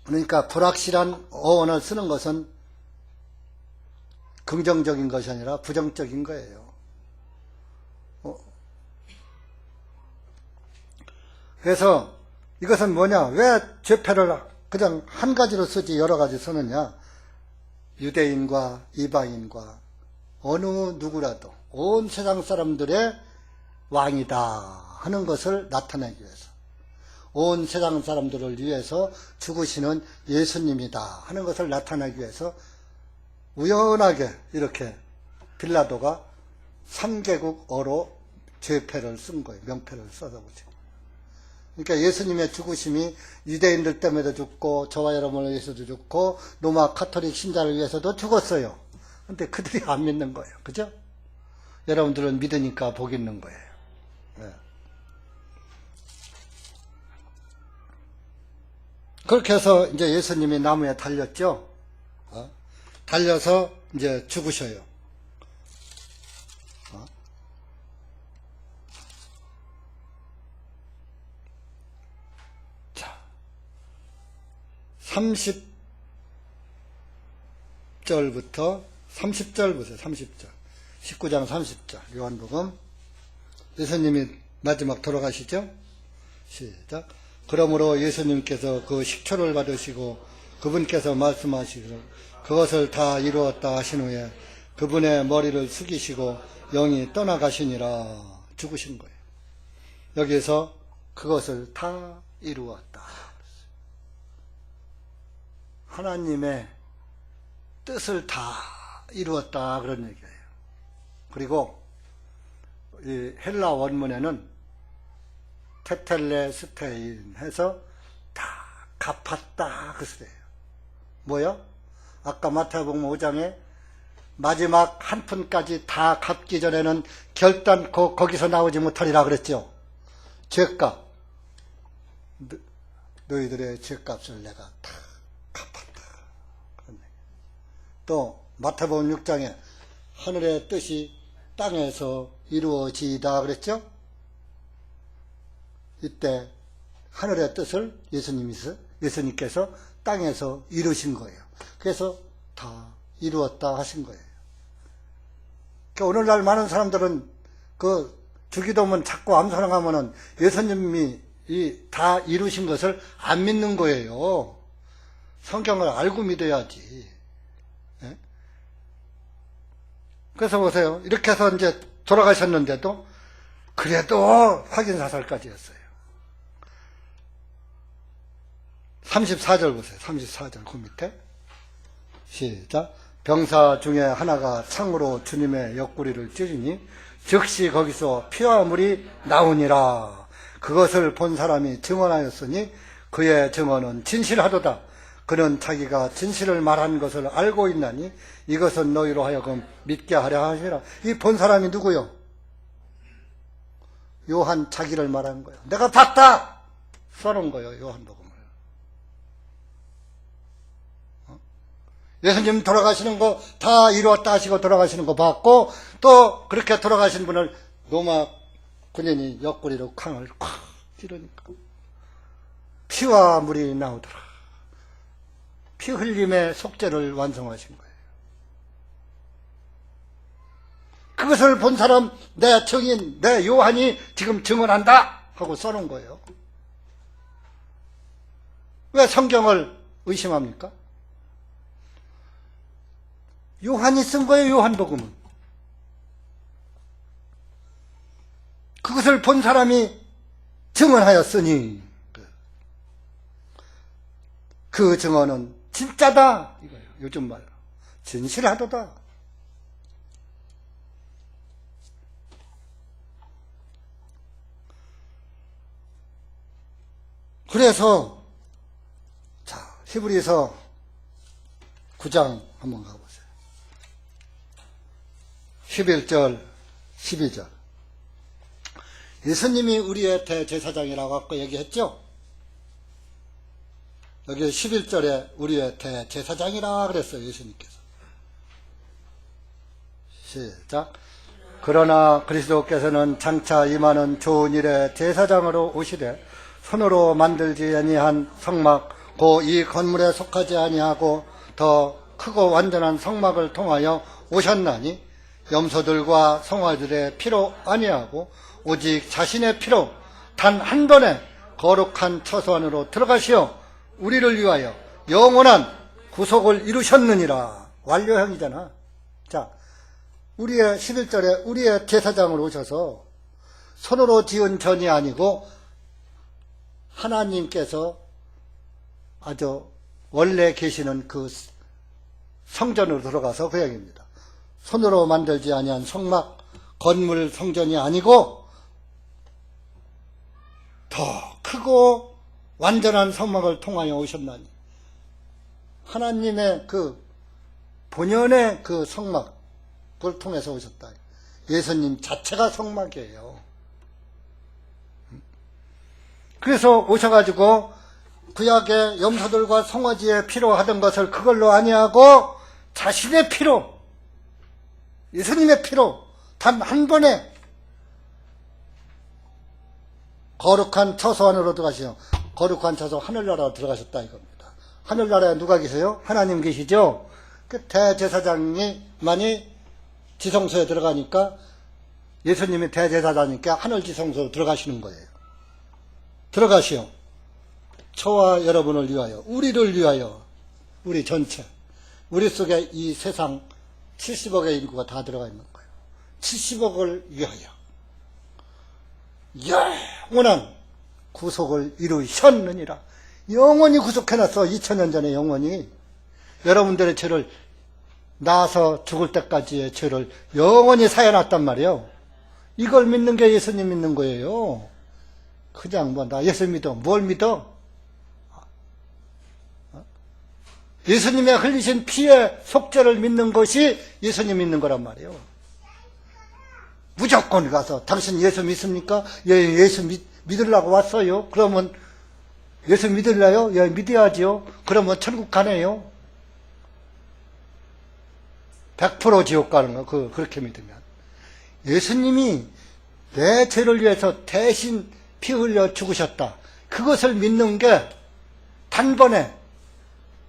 그러니까 불확실한 어원을 쓰는 것은 긍정적인 것이 아니라 부정적인 거예요. 그래서 이것은 뭐냐? 왜 죄패를 그냥 한 가지로 쓰지 여러 가지 쓰느냐? 유대인과 이방인과 어느 누구라도 온 세상 사람들의 왕이다 하는 것을 나타내기 위해서, 온 세상 사람들을 위해서 죽으시는 예수님이다 하는 것을 나타내기 위해서 우연하게 이렇게 빌라도가 3개국어로 죄패를 쓴 거예요. 명패를 써서 보죠. 그러니까 예수님의 죽으심이 유대인들 때문에도 죽고 저와 여러분을 위해서도 죽고 로마 카톨릭 신자를 위해서도 죽었어요. 근데 그들이 안 믿는 거예요. 그죠? 여러분들은 믿으니까 복 있는 거예요. 네. 그렇게 해서 이제 예수님이 나무에 달렸죠. 달려서 이제 죽으셔요. 자, 30절부터 30절 보세요. 30절. 19장 30절. 요한복음. 예수님이 마지막 돌아가시죠? 시작. 그러므로 예수님께서 그 식초를 받으시고 그분께서 말씀하시기를 그것을 다 이루었다 하신 후에 그분의 머리를 숙이시고 영이 떠나가시니라. 죽으신 거예요. 여기에서 그것을 다 이루었다. 하나님의 뜻을 다 이루었다 그런 얘기예요. 그리고 이 헬라 원문에는 테텔레스테인 해서 다 갚았다 그 소리예요. 뭐요? 아까 마태복음 5장에 마지막 한 푼까지 다 갚기 전에는 결단코 거기서 나오지 못하리라 그랬죠. 죄값, 너희들의 죄값을 내가 다 갚았다. 또 마태복음 6장에 하늘의 뜻이 땅에서 이루어지이다 그랬죠. 이때 하늘의 뜻을 예수님께서 땅에서 이루신 거예요. 그래서 다 이루었다 하신 거예요. 그러니까 오늘날 많은 사람들은 그 주기도문 자꾸 암송하면은 예수님이 다 이루신 것을 안 믿는 거예요. 성경을 알고 믿어야지. 예? 그래서 보세요. 이렇게 해서 이제 돌아가셨는데도 그래도 확인 사살까지 했어요. 34절 보세요. 34절 그 밑에 시작. 병사 중에 하나가 창으로 주님의 옆구리를 찌르니 즉시 거기서 피와 물이 나오니라. 그것을 본 사람이 증언하였으니 그의 증언은 진실하도다. 그는 자기가 진실을 말한 것을 알고 있나니 이것은 너희로 하여금 믿게 하려 하시라. 이 본 사람이 누구요? 요한 자기를 말한 거예요. 내가 봤다! 써놓은 거예요. 요한복음을. 예수님 돌아가시는 거 다 이루었다 하시고 돌아가시는 거 봤고, 또 그렇게 돌아가신 분을 로마 군인이 옆구리로 쾅을 콱 찌르니까 피와 물이 나오더라. 피 흘림의 속죄를 완성하신 거예요. 그것을 본 사람, 내 증인, 내 요한이 지금 증언한다 하고 써놓은 거예요. 왜 성경을 의심합니까? 요한이 쓴 거예요. 요한복음은. 그것을 본 사람이 증언하였으니 그 증언은 진짜다 이거예요. 요즘 말로 진실하도다. 그래서 자, 히브리서 9장 한번 가보세요. 11절 12절. 예수님이 우리의 대제사장이라고 아까 얘기했죠. 여기 11절에 우리의 대제사장이라 그랬어요. 예수님께서. 시작. 그러나 그리스도께서는 장차 임하는 좋은 일에 제사장으로 오시되 손으로 만들지 아니한 성막 곧 이 건물에 속하지 아니하고 더 크고 완전한 성막을 통하여 오셨나니 염소들과 송아지들의 피로 아니하고 오직 자신의 피로 단 한 번에 거룩한 처소 안으로 들어가시어 우리를 위하여 영원한 구속을 이루셨느니라. 완료형이잖아. 자, 우리의 11절에 우리의 제사장으로 오셔서 손으로 지은 전이 아니고 하나님께서 아주 원래 계시는 그 성전으로 들어가서 그 얘기입니다. 손으로 만들지 아니한 성막, 건물 성전이 아니고 더 크고 완전한 성막을 통하여 오셨나니 하나님의 그 본연의 그 성막을 통해서 오셨다. 예수님 자체가 성막이에요. 그래서 오셔가지고 구약의 염소들과 송아지의 피로 하던 것을 그걸로 아니하고 자신의 피로, 예수님의 피로 단 한 번에 거룩한 처소 안으로 들어가시죠. 거룩한 처소 하늘나라로 들어가셨다 이겁니다. 하늘나라에 누가 계세요? 하나님 계시죠? 그 대제사장만이 지성소에 들어가니까 예수님이 대제사장이니까 하늘 지성소로 들어가시는 거예요. 들어가시오. 저와 여러분을 위하여, 우리를 위하여, 우리 전체, 우리 속에 이 세상 70억의 인구가 다 들어가 있는 거예요. 70억을 위하여 영원한 구속을 이루셨느니라. 영원히 구속해놨어. 2000년 전에 영원히. 여러분들의 죄를 나서 죽을 때까지의 죄를 영원히 사해놨단 말이에요. 이걸 믿는 게 예수님 믿는 거예요. 그냥 뭐 나 예수 믿어. 뭘 믿어? 예수님의 흘리신 피의 속죄를 믿는 것이 예수님 믿는 거란 말이에요. 무조건 가서 당신 예수 믿습니까? 예, 예수 믿으려고 왔어요. 그러면 예수 믿을래요? 예, 믿어야지요. 그러면 천국 가네요. 100% 지옥 가는 거, 그렇게 믿으면. 예수님이 내 죄를 위해서 대신 피 흘려 죽으셨다. 그것을 믿는 게 단번에,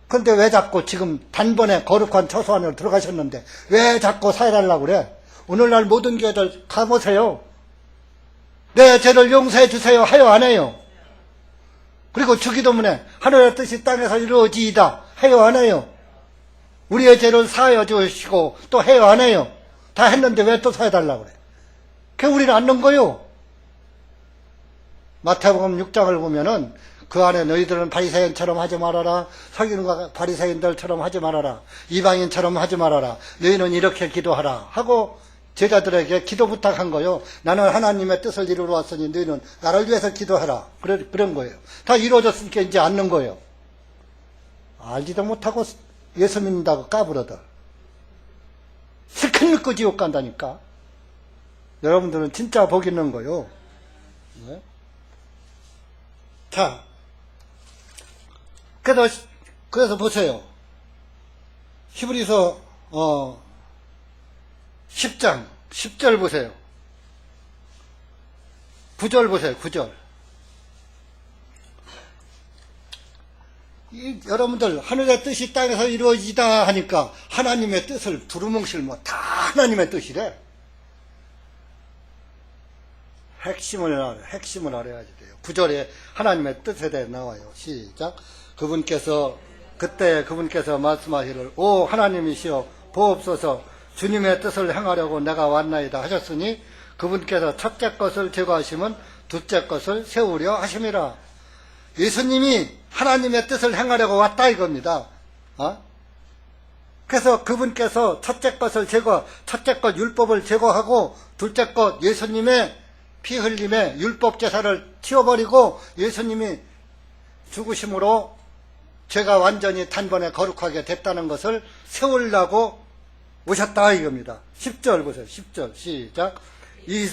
근데 왜 자꾸 지금 단번에 거룩한 처소 안으로 들어가셨는데 왜 자꾸 사해달라고 그래? 오늘날 모든 교회들 가보세요. 내 죄를 용서해 주세요 해요 안 해요? 그리고 주기도문에 하늘의 뜻이 땅에서 이루어지이다 해요 안 해요? 우리의 죄를 사하여 주시고 또 해요 안 해요? 다 했는데 왜 또 사해달라고 그래? 그게 우리는 안 넣은 거요. 마태복음 6장을 보면은 그 안에 너희들은 바리새인처럼 하지 말아라. 서기관과 바리새인들처럼 하지 말아라. 이방인처럼 하지 말아라. 너희는 이렇게 기도하라 하고 제자들에게 기도 부탁한 거요. 나는 하나님의 뜻을 이루러 왔으니 너희는 나를 위해서 기도하라. 그런 거예요. 다 이루어졌으니까 이제 않는 거예요. 알지도 못하고 예수 믿는다고 까불어들. 실컷 믿고 지옥 간다니까. 여러분들은 진짜 복 있는 거요. 네? 자, 그래서 보세요. 히브리서 10장 10절 보세요. 9절 보세요. 9절. 여러분들 하늘의 뜻이 땅에서 이루어지다 하니까 하나님의 뜻을 두루뭉실 뭐 다 하나님의 뜻이래. 핵심을 알아야지 돼요. 9절에 하나님의 뜻에 대해 나와요. 시작. 그때 그분께서 말씀하시기를 오 하나님이시여 보옵소서 주님의 뜻을 행하려고 내가 왔나이다 하셨으니 그분께서 첫째 것을 제거하시면 둘째 것을 세우려 하심이라. 예수님이 하나님의 뜻을 행하려고 왔다 이겁니다. 그래서 그분께서 첫째 것 율법을 제거하고 둘째 것 예수님의 피 흘림의 율법 제사를 치워버리고 예수님이 죽으심으로 죄가 완전히 단번에 거룩하게 됐다는 것을 세우려고 오셨다 이겁니다. 10절 보세요. 10절 시작. 이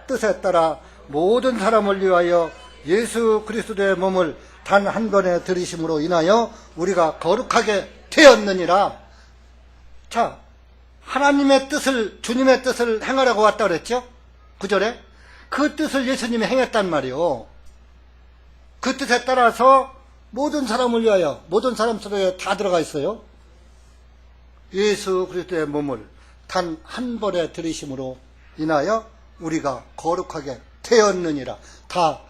뜻에 따라 모든 사람을 위하여 예수 그리스도의 몸을 단 한 번에 들이심으로 인하여 우리가 거룩하게 되었느니라. 자, 하나님의 뜻을, 주님의 뜻을 행하라고 왔다 그랬죠? 9절에. 그 뜻을 예수님이 행했단 말이요. 그 뜻에 따라서 모든 사람을 위하여, 모든 사람 속에 다 들어가 있어요. 예수 그리스도의 몸을 단 한 번에 들이심으로 인하여 우리가 거룩하게 되었느니라. 다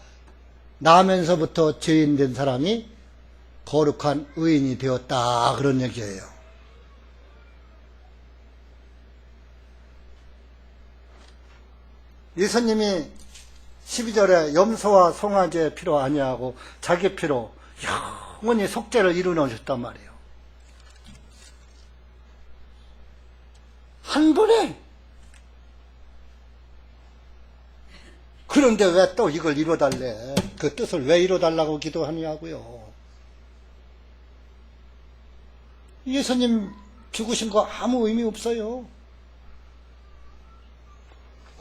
나면서부터 죄인 된 사람이 거룩한 의인이 되었다, 그런 얘기예요. 예수님이 12절에 염소와 송아지의 피로 아니하고 자기 피로 영원히 속죄를 이루어주셨단 말이에요. 한 번에. 그런데 왜 또 이걸 이뤄달래? 그 뜻을 왜 이뤄달라고 기도하냐고요. 예수님 죽으신 거 아무 의미 없어요.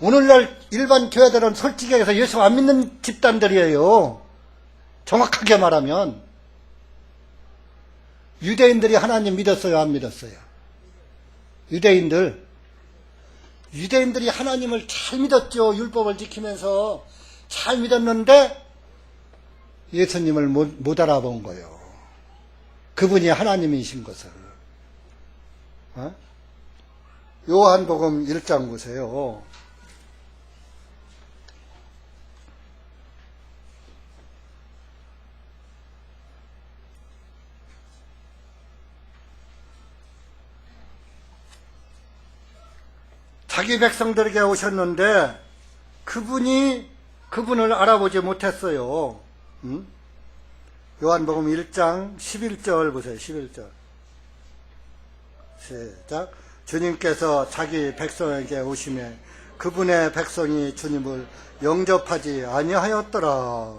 오늘날 일반 교회들은 솔직히 해서 예수 안 믿는 집단들이에요. 정확하게 말하면. 유대인들이 하나님 믿었어요, 안 믿었어요? 유대인들이 하나님을 잘 믿었죠. 율법을 지키면서 잘 믿었는데 예수님을 못 알아본 거예요. 그분이 하나님이신 것을. 요한복음 1장 보세요. 자기 백성들에게 오셨는데 그분을 알아보지 못했어요. 요한복음 1장 11절 보세요. 11절. 시작. 주님께서 자기 백성에게 오시매 그분의 백성이 주님을 영접하지 아니하였더라.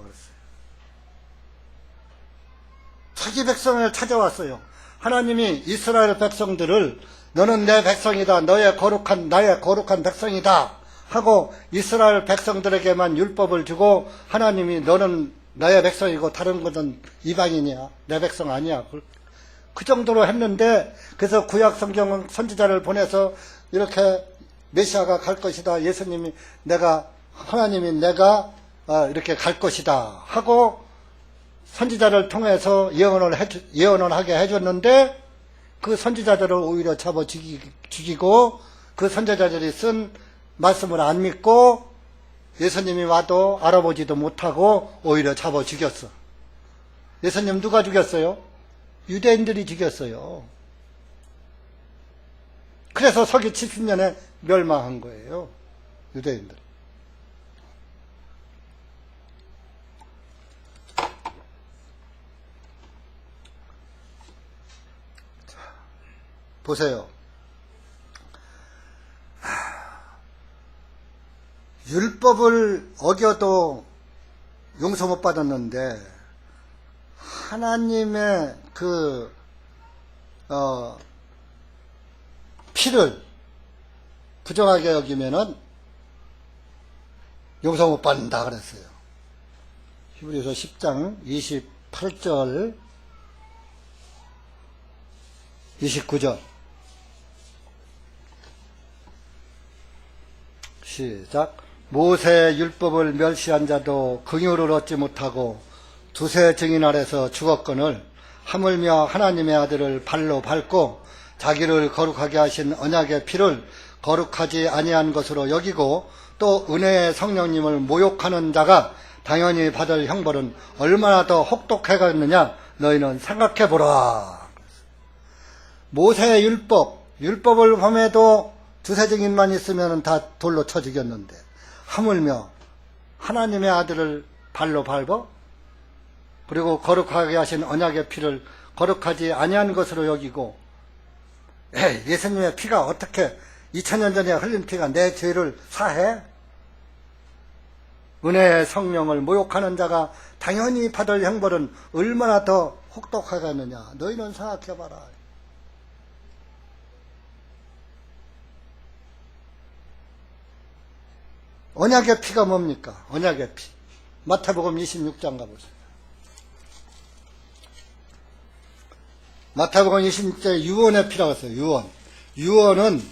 자기 백성을 찾아왔어요. 하나님이 이스라엘 백성들을 너는 내 백성이다. 나의 거룩한 백성이다. 하고 이스라엘 백성들에게만 율법을 주고 하나님이 너는 나의 백성이고 다른 것은 이방인이야. 내 백성 아니야. 그 정도로 했는데 그래서 구약 성경 선지자를 보내서 이렇게 메시아가 갈 것이다. 예수님이 하나님이 내가 이렇게 갈 것이다. 하고 선지자를 통해서 예언을 하게 해줬는데 그 선지자들을 오히려 잡아 죽이고 그 선지자들이 쓴 말씀을 안 믿고 예수님이 와도 알아보지도 못하고 오히려 잡아 죽였어. 예수님 누가 죽였어요? 유대인들이 죽였어요. 그래서 서기 70년에 멸망한 거예요. 유대인들. 보세요. 율법을 어겨도 용서 못 받았는데 하나님의 피를 부정하게 여기면은 용서 못 받는다 그랬어요. 히브리서 10장 28절 29절 시작. 모세의 율법을 멸시한 자도 긍휼을 얻지 못하고 두세 증인 아래서 죽었거늘 하물며 하나님의 아들을 발로 밟고 자기를 거룩하게 하신 언약의 피를 거룩하지 아니한 것으로 여기고 또 은혜의 성령님을 모욕하는 자가 당연히 받을 형벌은 얼마나 더 혹독하겠느냐 너희는 생각해보라. 모세의 율법을 범해도 두세 증인만 있으면 다 돌로 쳐 죽였는데 하물며 하나님의 아들을 발로 밟아 그리고 거룩하게 하신 언약의 피를 거룩하지 아니한 것으로 여기고 예수님의 피가 어떻게 2000년 전에 흘린 피가 내 죄를 사해? 은혜의 성령을 모욕하는 자가 당연히 받을 형벌은 얼마나 더 혹독하겠느냐 너희는 생각해봐라. 언약의 피가 뭡니까? 언약의 피. 마태복음 26장 가보세요. 마태복음 26장에 유언의 피라고 했어요. 유언은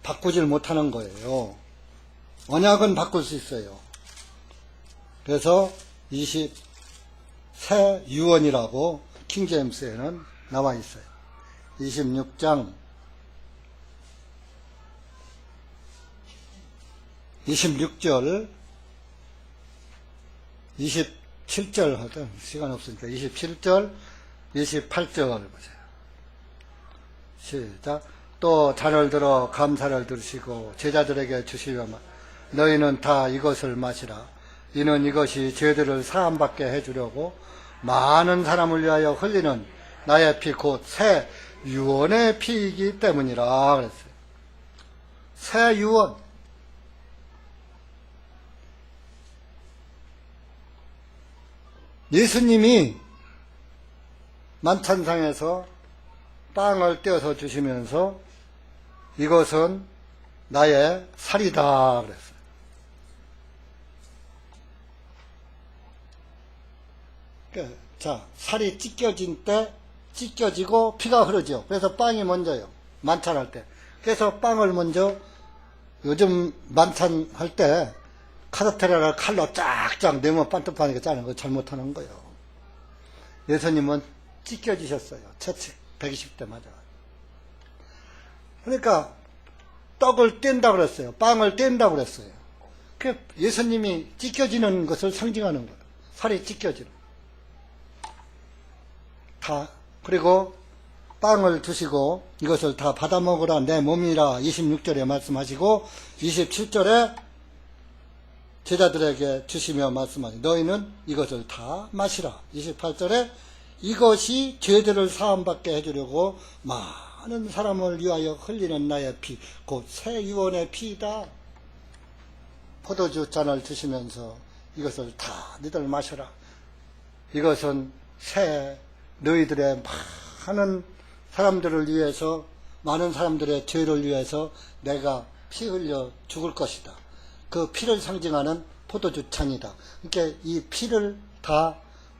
바꾸질 못하는 거예요. 언약은 바꿀 수 있어요. 그래서 새 유언이라고 킹제임스에는 나와 있어요. 26장 26절 27절 하던 시간 없으니까 27절 28절 보세요. 시작. 또 잔을 들어 감사를 드시고 제자들에게 주시려면 너희는 다 이것을 마시라. 이는 이것이 죄들을 사함받게 해주려고 많은 사람을 위하여 흘리는 나의 피 곧 새 유언의 피이기 때문이라 그랬어요. 새 유언. 예수님이 만찬상에서 빵을 떼어서 주시면서 이것은 나의 살이다 그랬어요. 자, 살이 찢겨진 때 찢겨지고 피가 흐르죠. 그래서 빵이 먼저요. 만찬할 때. 그래서 빵을 먼저 요즘 만찬할 때 카스테라를 칼로 쫙쫙 내면 반듯하니까 짜는 거 잘못하는 거예요. 예수님은 찢겨지셨어요. 채찍 120대 맞아. 그러니까 떡을 뗀다 그랬어요. 빵을 뗀다 그랬어요. 그 예수님이 찢겨지는 것을 상징하는 거예요. 살이 찢겨지는. 다 그리고 빵을 드시고 이것을 다 받아 먹으라 내 몸이라 26절에 말씀하시고 27절에 제자들에게 주시며 말씀하시고 너희는 이것을 다 마시라. 28절에 이것이 죄들을 사함받게 해주려고 많은 사람을 위하여 흘리는 나의 피 곧 새 유언의 피이다. 포도주 잔을 드시면서 이것을 다 너희들 마셔라. 이것은 새 너희들의 많은 사람들을 위해서 많은 사람들의 죄를 위해서 내가 피 흘려 죽을 것이다. 그 피를 상징하는 포도주 잔이다. 그러니까 이 피를 다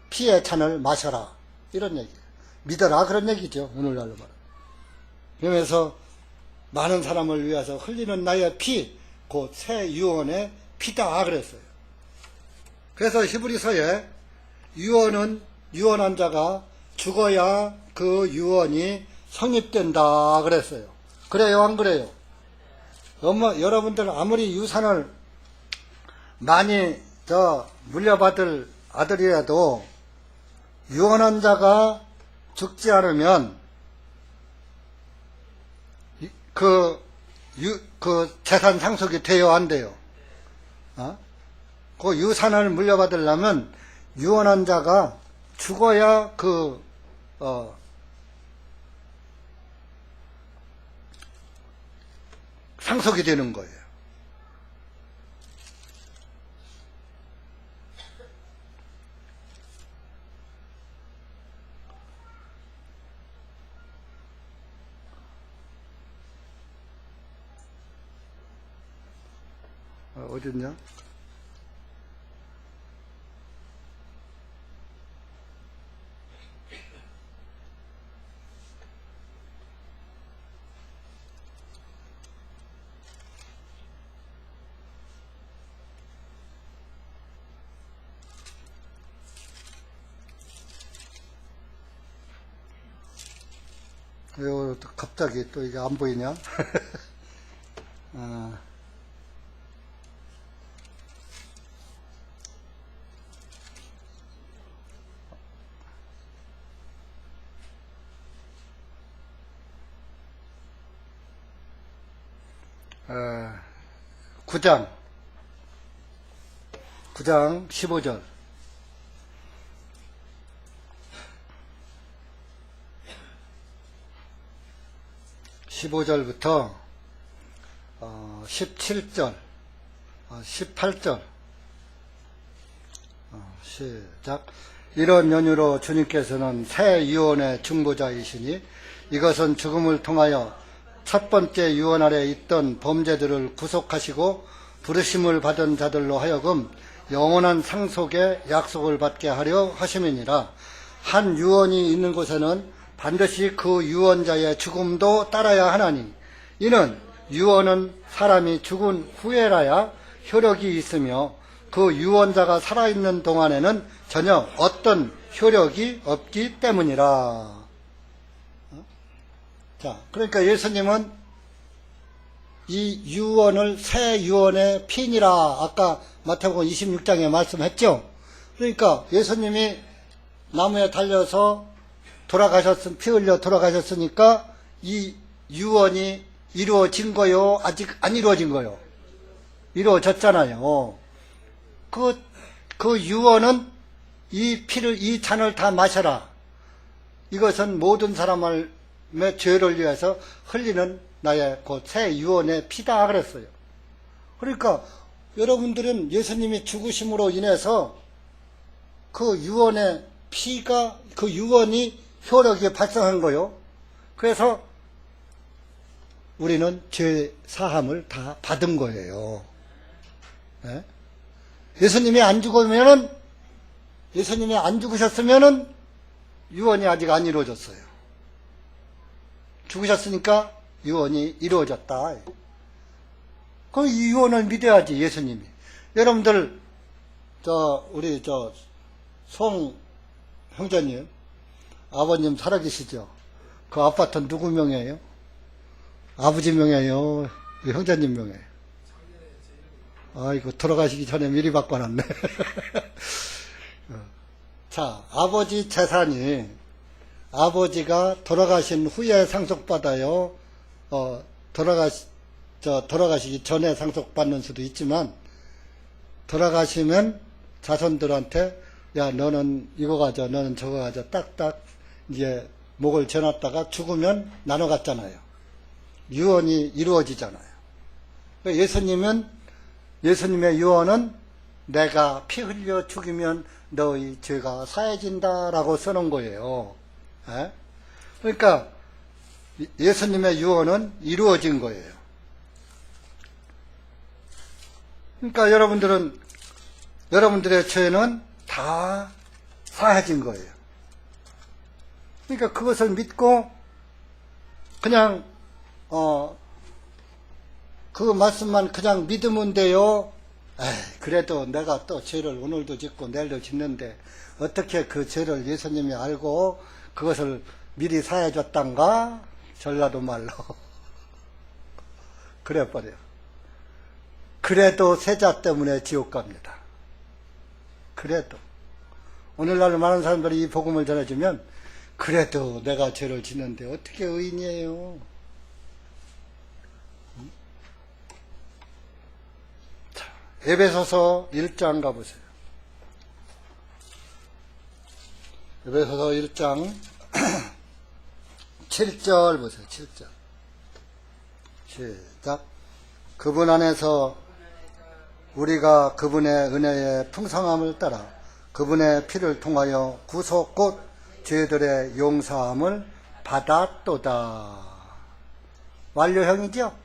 피의 잔을 마셔라. 이런 얘기예요. 믿어라. 그런 얘기죠. 오늘날로 말하면. 그러면서 많은 사람을 위해서 흘리는 나의 피, 곧 새 유언의 피다. 그랬어요. 그래서 히브리서에 유언은 유언한 자가 죽어야 그 유언이 성립된다. 그랬어요. 그래요? 안 그래요? 여러분들 아무리 유산을 많이 물려받을 아들이라도 유언한 자가 죽지 않으면 그 재산 상속이 돼요? 안 돼요? 그 유산을 물려받으려면 유언한 자가 죽어야 상속이 되는 거예요. 어딨냐? 요 갑자기 또 이게 안 보이냐? 아, 9장 15절 15절부터 17절 18절 시작. 이런 연유로 주님께서는 새 유언의 중보자이시니 이것은 죽음을 통하여 첫 번째 유언 아래 있던 범죄들을 구속하시고 부르심을 받은 자들로 하여금 영원한 상속의 약속을 받게 하려 하심이니라. 한 유언이 있는 곳에는 반드시 그 유언자의 죽음도 따라야 하나니 이는 유언은 사람이 죽은 후에라야 효력이 있으며 그 유언자가 살아있는 동안에는 전혀 어떤 효력이 없기 때문이라. 자, 그러니까 예수님은 이 유언을 새 유언의 피니라 아까 마태복음 26장에 말씀했죠. 그러니까 예수님이 나무에 달려서 피 흘려 돌아가셨으니까 이 유언이 이루어진 거요? 아직 안 이루어진 거요? 이루어졌잖아요. 그 유언은 이 잔을 다 마셔라. 이것은 모든 사람의 죄를 위해서 흘리는 나의 그 새 유언의 피다 그랬어요. 그러니까 여러분들은 예수님이 죽으심으로 인해서 그 유언의 피가, 그 유언이 효력이 발생한 거요. 그래서 우리는 죄 사함을 다 받은 거예요. 네? 예수님이 안 죽으셨으면은 유언이 아직 안 이루어졌어요. 죽으셨으니까 유언이 이루어졌다. 그럼 이 유언을 믿어야지, 예수님이. 여러분들, 우리 송 형제님, 아버님 살아계시죠? 그 아파트 누구 명예예요? 아버지 명예예요? 형제님 명예예요? 아이고, 돌아가시기 전에 미리 바꿔놨네. 자, 아버지 재산이 아버지가 돌아가신 후에 상속받아요. 돌아가시기 전에 상속받는 수도 있지만, 돌아가시면 자손들한테, 야, 너는 이거 가져, 너는 저거 가져, 딱딱, 이제, 목을 재놨다가 죽으면 나눠 갔잖아요. 유언이 이루어지잖아요. 예수님의 유언은 내가 피 흘려 죽이면 너희 죄가 사해진다라고 써놓은 거예요. 에? 그러니까 예수님의 유언은 이루어진 거예요. 그러니까 여러분들의 죄는 다 사해진 거예요. 그러니까 그것을 믿고 그냥 그 말씀만 그냥 믿으면 돼요. 그래도 내가 또 죄를 오늘도 짓고 내일도 짓는데 어떻게 그 죄를 예수님이 알고 그것을 미리 사해줬단가? 전라도 말로. 그래버려. 그래도 세자 때문에 지옥 갑니다. 그래도. 오늘날 많은 사람들이 이 복음을 전해주면 그래도 내가 죄를 짓는데 어떻게 의인이에요? 자, 에베소서 1장 가보세요. 에베소서 1장 7절 보세요. 7절. 시작. 그분 안에서 우리가 그분의 은혜의 풍성함을 따라 그분의 피를 통하여 구속 곧 죄들의 용서함을 받았도다. 완료형이죠?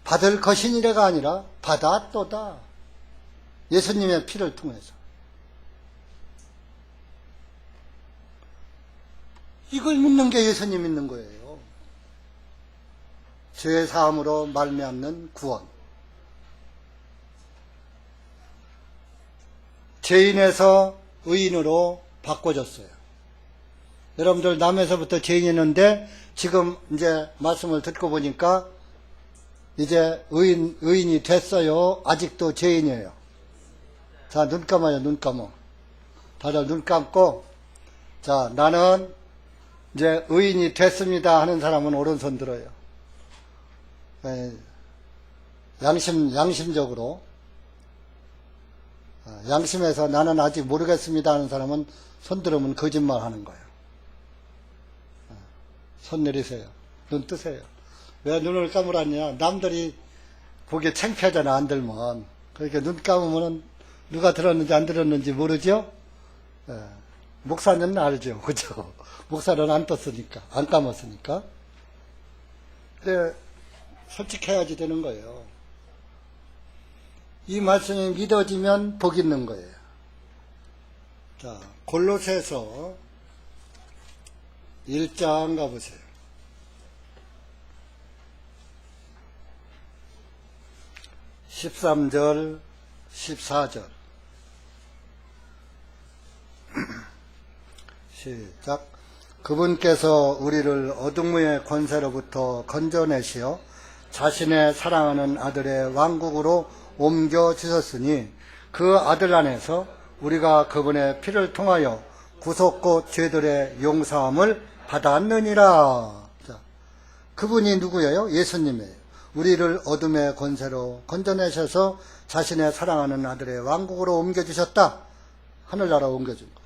받을 것이니래가 아니라 받았도다. 예수님의 피를 통해서. 이걸 믿는 게 예수님 믿는 거예요. 죄 사함으로 말미암는 구원. 죄인에서 의인으로 바꿔줬어요. 여러분들 남에서부터 죄인이었는데 지금 이제 말씀을 듣고 보니까 이제 의인이 됐어요. 아직도 죄인이에요. 자, 눈 감아요. 눈 감아. 다들 눈 감고, 자, 나는 이제 의인이 됐습니다 하는 사람은 오른손 들어요. 양심적으로. 양심에서 나는 아직 모르겠습니다 하는 사람은 손 들으면 거짓말 하는 거예요. 손 내리세요. 눈 뜨세요. 왜 눈을 감으라냐? 남들이 보기에 창피하잖아, 안 들면. 그러니까 눈 감으면 누가 들었는지 안 들었는지 모르죠? 목사는 알죠. 그죠? 목사는 안 떴으니까, 안 감았으니까. 근데 솔직해야지 되는 거예요. 이 말씀이 믿어지면 복 있는 거예요. 자, 골로새서 1장 가보세요. 13절, 14절. 시작. 그분께서 우리를 어둠의 권세로부터 건져내시어 자신의 사랑하는 아들의 왕국으로 옮겨주셨으니 그 아들 안에서 우리가 그분의 피를 통하여 구속고 죄들의 용서함을 받았느니라. 자, 그분이 누구예요? 예수님이에요. 우리를 어둠의 권세로 건져내셔서 자신의 사랑하는 아들의 왕국으로 옮겨주셨다. 하늘나라로 옮겨준 것.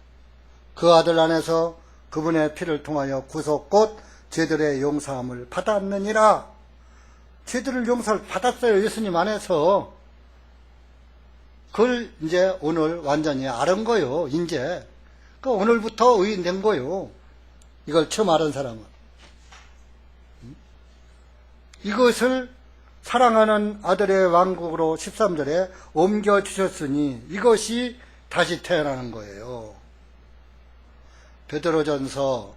그 아들 안에서 그분의 피를 통하여 구속 곧 죄들의 용서함을 받았느니라. 죄들을 용서를 받았어요. 예수님 안에서. 그걸 이제 오늘 완전히 알은 거요. 이제. 그 오늘부터 의인된 거요. 이걸 처음 알은 사람은. 이것을 사랑하는 아들의 왕국으로 13절에 옮겨주셨으니 이것이 다시 태어나는 거예요. 베드로전서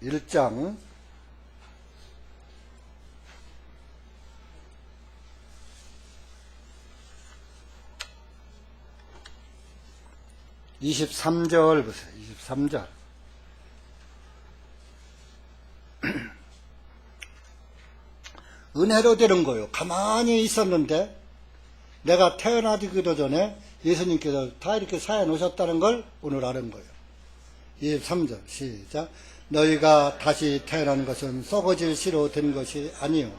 1장 23절 보세요. 23절. 은혜로 되는 거예요. 가만히 있었는데 내가 태어나기도 전에 예수님께서 다 이렇게 사해 놓으셨다는 걸 오늘 아는 거예요. 23절 시작. 너희가 다시 태어난 것은 썩어질 씨로 된 것이 아니요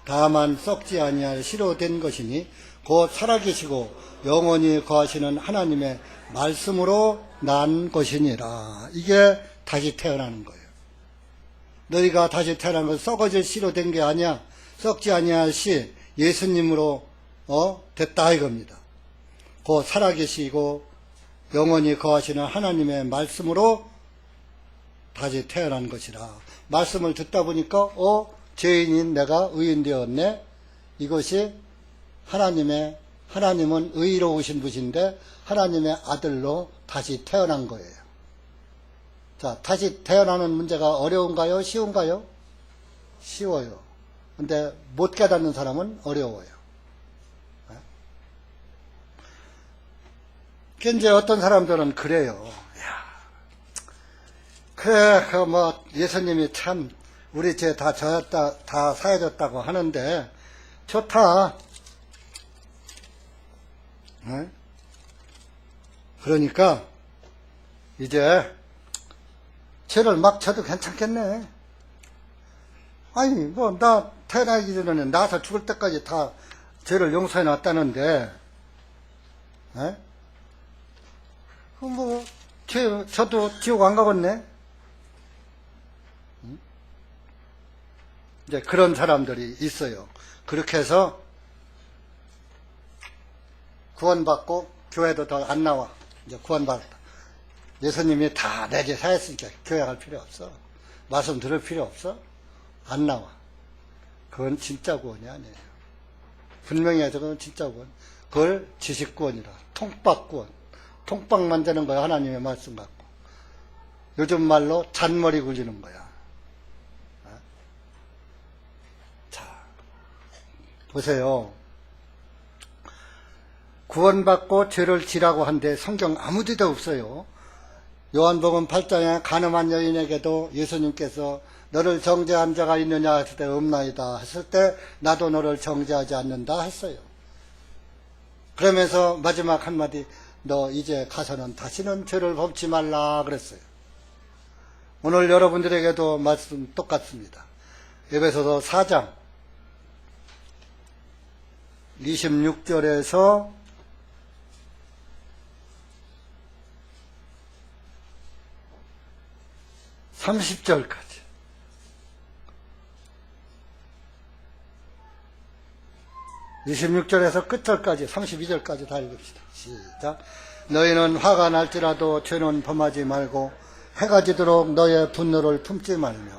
다만 썩지 아니할 씨로 된 것이니 곧 살아계시고 영원히 거하시는 하나님의 말씀으로 난 것이니라. 이게 다시 태어나는 거예요. 너희가 다시 태어난 것은 썩어질 씨로 된 게 아니야. 썩지 아니할 씨 예수님으로 됐다 이겁니다. 곧 살아계시고 영원히 거하시는 하나님의 말씀으로 다시 태어난 것이라. 말씀을 듣다 보니까 죄인인 내가 의인 되었네. 이것이 하나님은 의로우신 분인데 하나님의 아들로 다시 태어난 거예요. 자, 다시 태어나는 문제가 어려운가요? 쉬운가요? 쉬워요. 근데 못 깨닫는 사람은 어려워요. 이제 어떤 사람들은 그래요. 그래, 예수님이 참, 우리 죄 다 졌다, 다 사해졌다고 하는데, 좋다. 그러니까, 이제, 죄를 막 져도 괜찮겠네. 아니, 나 태어나기 전에 나서 죽을 때까지 다 죄를 용서해 놨다는데, 저도 지옥 안 가겠네? 이제 그런 사람들이 있어요. 그렇게 해서 구원받고 교회도 더 안 나와. 이제 구원받았다. 예수님이 다 내 죄 사했으니까 교회 갈 필요 없어. 말씀 들을 필요 없어. 안 나와. 그건 진짜 구원이 아니에요. 분명히 해서 그건 진짜 구원. 그걸 지식구원이라. 통박구원. 통박 만드는 거야. 하나님의 말씀 갖고. 요즘 말로 잔머리 굴리는 거야. 자, 보세요. 구원받고 죄를 지라고 한데 성경 아무 데도 없어요. 요한복음 8장에 가늠한 여인에게도 예수님께서 너를 정죄한 자가 있느냐 했을 때 없나이다 했을 때 나도 너를 정죄하지 않는다 했어요. 그러면서 마지막 한마디 너 이제 가서는 다시는 죄를 범치 말라 그랬어요. 오늘 여러분들에게도 말씀 똑같습니다. 에베소서 4장 26절에서 30절까지 26절에서 끝절까지 32절까지 다 읽읍시다. 시작. 너희는 화가 날지라도 죄는 범하지 말고 해가 지도록 너의 분노를 품지 말며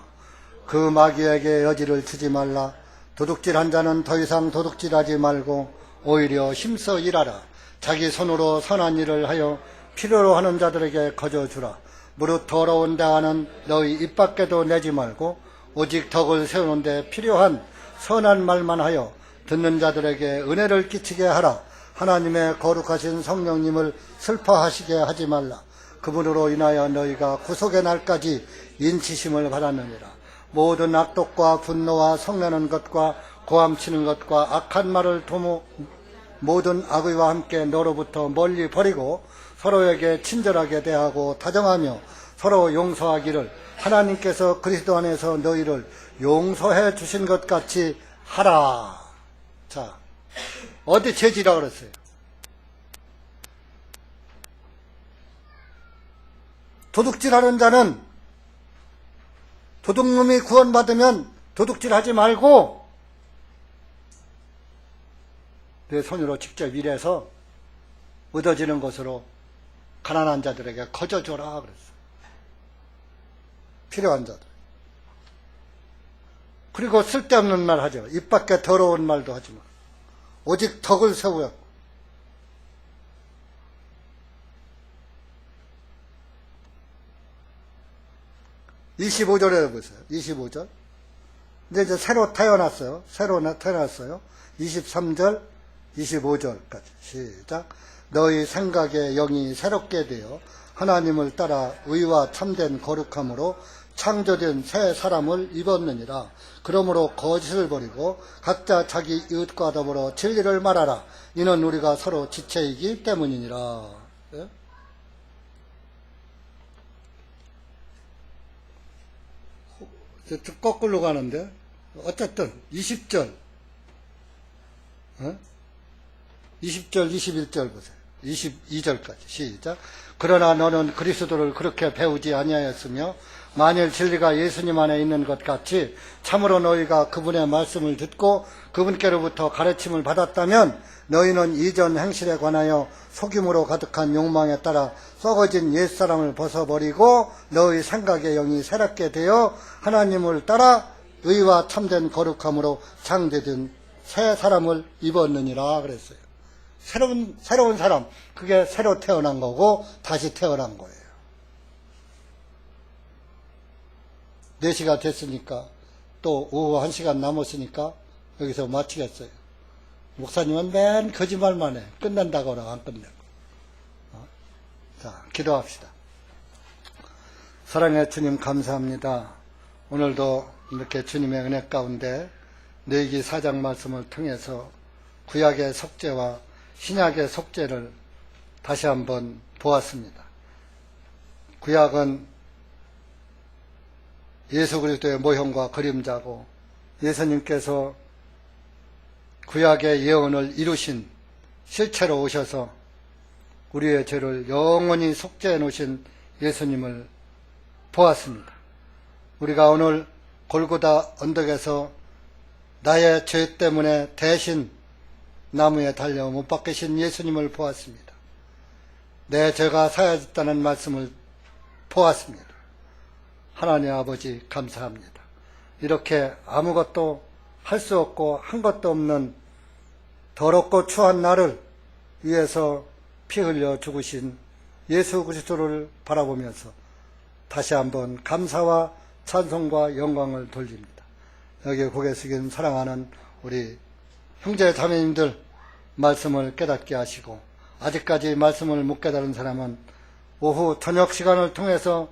그 마귀에게 여지를 주지 말라. 도둑질한 자는 더 이상 도둑질하지 말고 오히려 힘써 일하라. 자기 손으로 선한 일을 하여 필요로 하는 자들에게 거저 주라. 무릇 더러운 대화는 너희 입 밖에도 내지 말고 오직 덕을 세우는 데 필요한 선한 말만 하여 듣는 자들에게 은혜를 끼치게 하라. 하나님의 거룩하신 성령님을 슬퍼하시게 하지 말라. 그분으로 인하여 너희가 구속의 날까지 인치심을 받았느니라. 모든 악독과 분노와 성내는 것과 고함치는 것과 악한 말을 도모 모든 악의와 함께 너로부터 멀리 버리고 서로에게 친절하게 대하고 다정하며 서로 용서하기를 하나님께서 그리스도 안에서 너희를 용서해 주신 것 같이 하라. 자, 어디 죄지라 그랬어요? 도둑질하는 자는 도둑놈이 구원받으면 도둑질하지 말고 내 손으로 직접 일해서 얻어지는 것으로 가난한 자들에게 거저줘라 그랬어요. 필요한 자들. 그리고 쓸데없는 말 하죠. 입 밖에 더러운 말도 하지 마. 오직 덕을 세우고. 25절에 보세요. 25절. 이제 새로 태어났어요. 23절, 25절까지. 시작. 너희 생각의 영이 새롭게 되어 하나님을 따라 의와 참된 거룩함으로 창조된 새 사람을 입었느니라. 그러므로 거짓을 버리고 각자 자기 이웃과 더불어 진리를 말하라. 이는 우리가 서로 지체이기 때문이니라. 예? 거꾸로 가는데 어쨌든 20절 20절 21절 보세요. 22절까지 시작. 그러나 너는 그리스도를 그렇게 배우지 아니하였으며 만일 진리가 예수님 안에 있는 것 같이 참으로 너희가 그분의 말씀을 듣고 그분께로부터 가르침을 받았다면 너희는 이전 행실에 관하여 속임으로 가득한 욕망에 따라 썩어진 옛사람을 벗어버리고 너희 생각의 영이 새롭게 되어 하나님을 따라 의와 참된 거룩함으로 창조된 새 사람을 입었느니라 그랬어요. 새로운 사람, 그게 새로 태어난 거고 다시 태어난 거예요. 4시가 됐으니까 또 오후 1시간 남았으니까 여기서 마치겠어요. 목사님은 맨 거짓말만 해. 끝난다고 하고 안 끝내고. 자, 기도합시다. 사랑의 주님 감사합니다. 오늘도 이렇게 주님의 은혜 가운데 레위기 4장 말씀을 통해서 구약의 속죄와 신약의 속죄를 다시 한번 보았습니다. 구약은 예수 그리스도의 모형과 그림자고 예수님께서 구약의 예언을 이루신 실체로 오셔서 우리의 죄를 영원히 속죄해 놓으신 예수님을 보았습니다. 우리가 오늘 골고다 언덕에서 나의 죄 때문에 대신 나무에 달려 못 박히신 예수님을 보았습니다. 내 죄가 사여졌다는 말씀을 보았습니다. 하나님 아버지 감사합니다. 이렇게 아무것도 할 수 없고 한 것도 없는 더럽고 추한 나를 위해서 피 흘려 죽으신 예수 그리스도를 바라보면서 다시 한번 감사와 찬송과 영광을 돌립니다. 여기 고개 숙인 사랑하는 우리 형제 자매님들 말씀을 깨닫게 하시고 아직까지 말씀을 못 깨달은 사람은 오후 저녁 시간을 통해서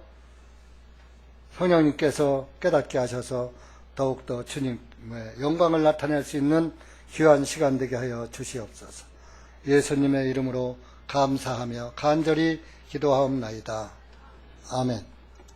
성령님께서 깨닫게 하셔서 더욱더 주님의 영광을 나타낼 수 있는 귀한 시간 되게 하여 주시옵소서. 예수님의 이름으로 감사하며 간절히 기도하옵나이다. 아멘.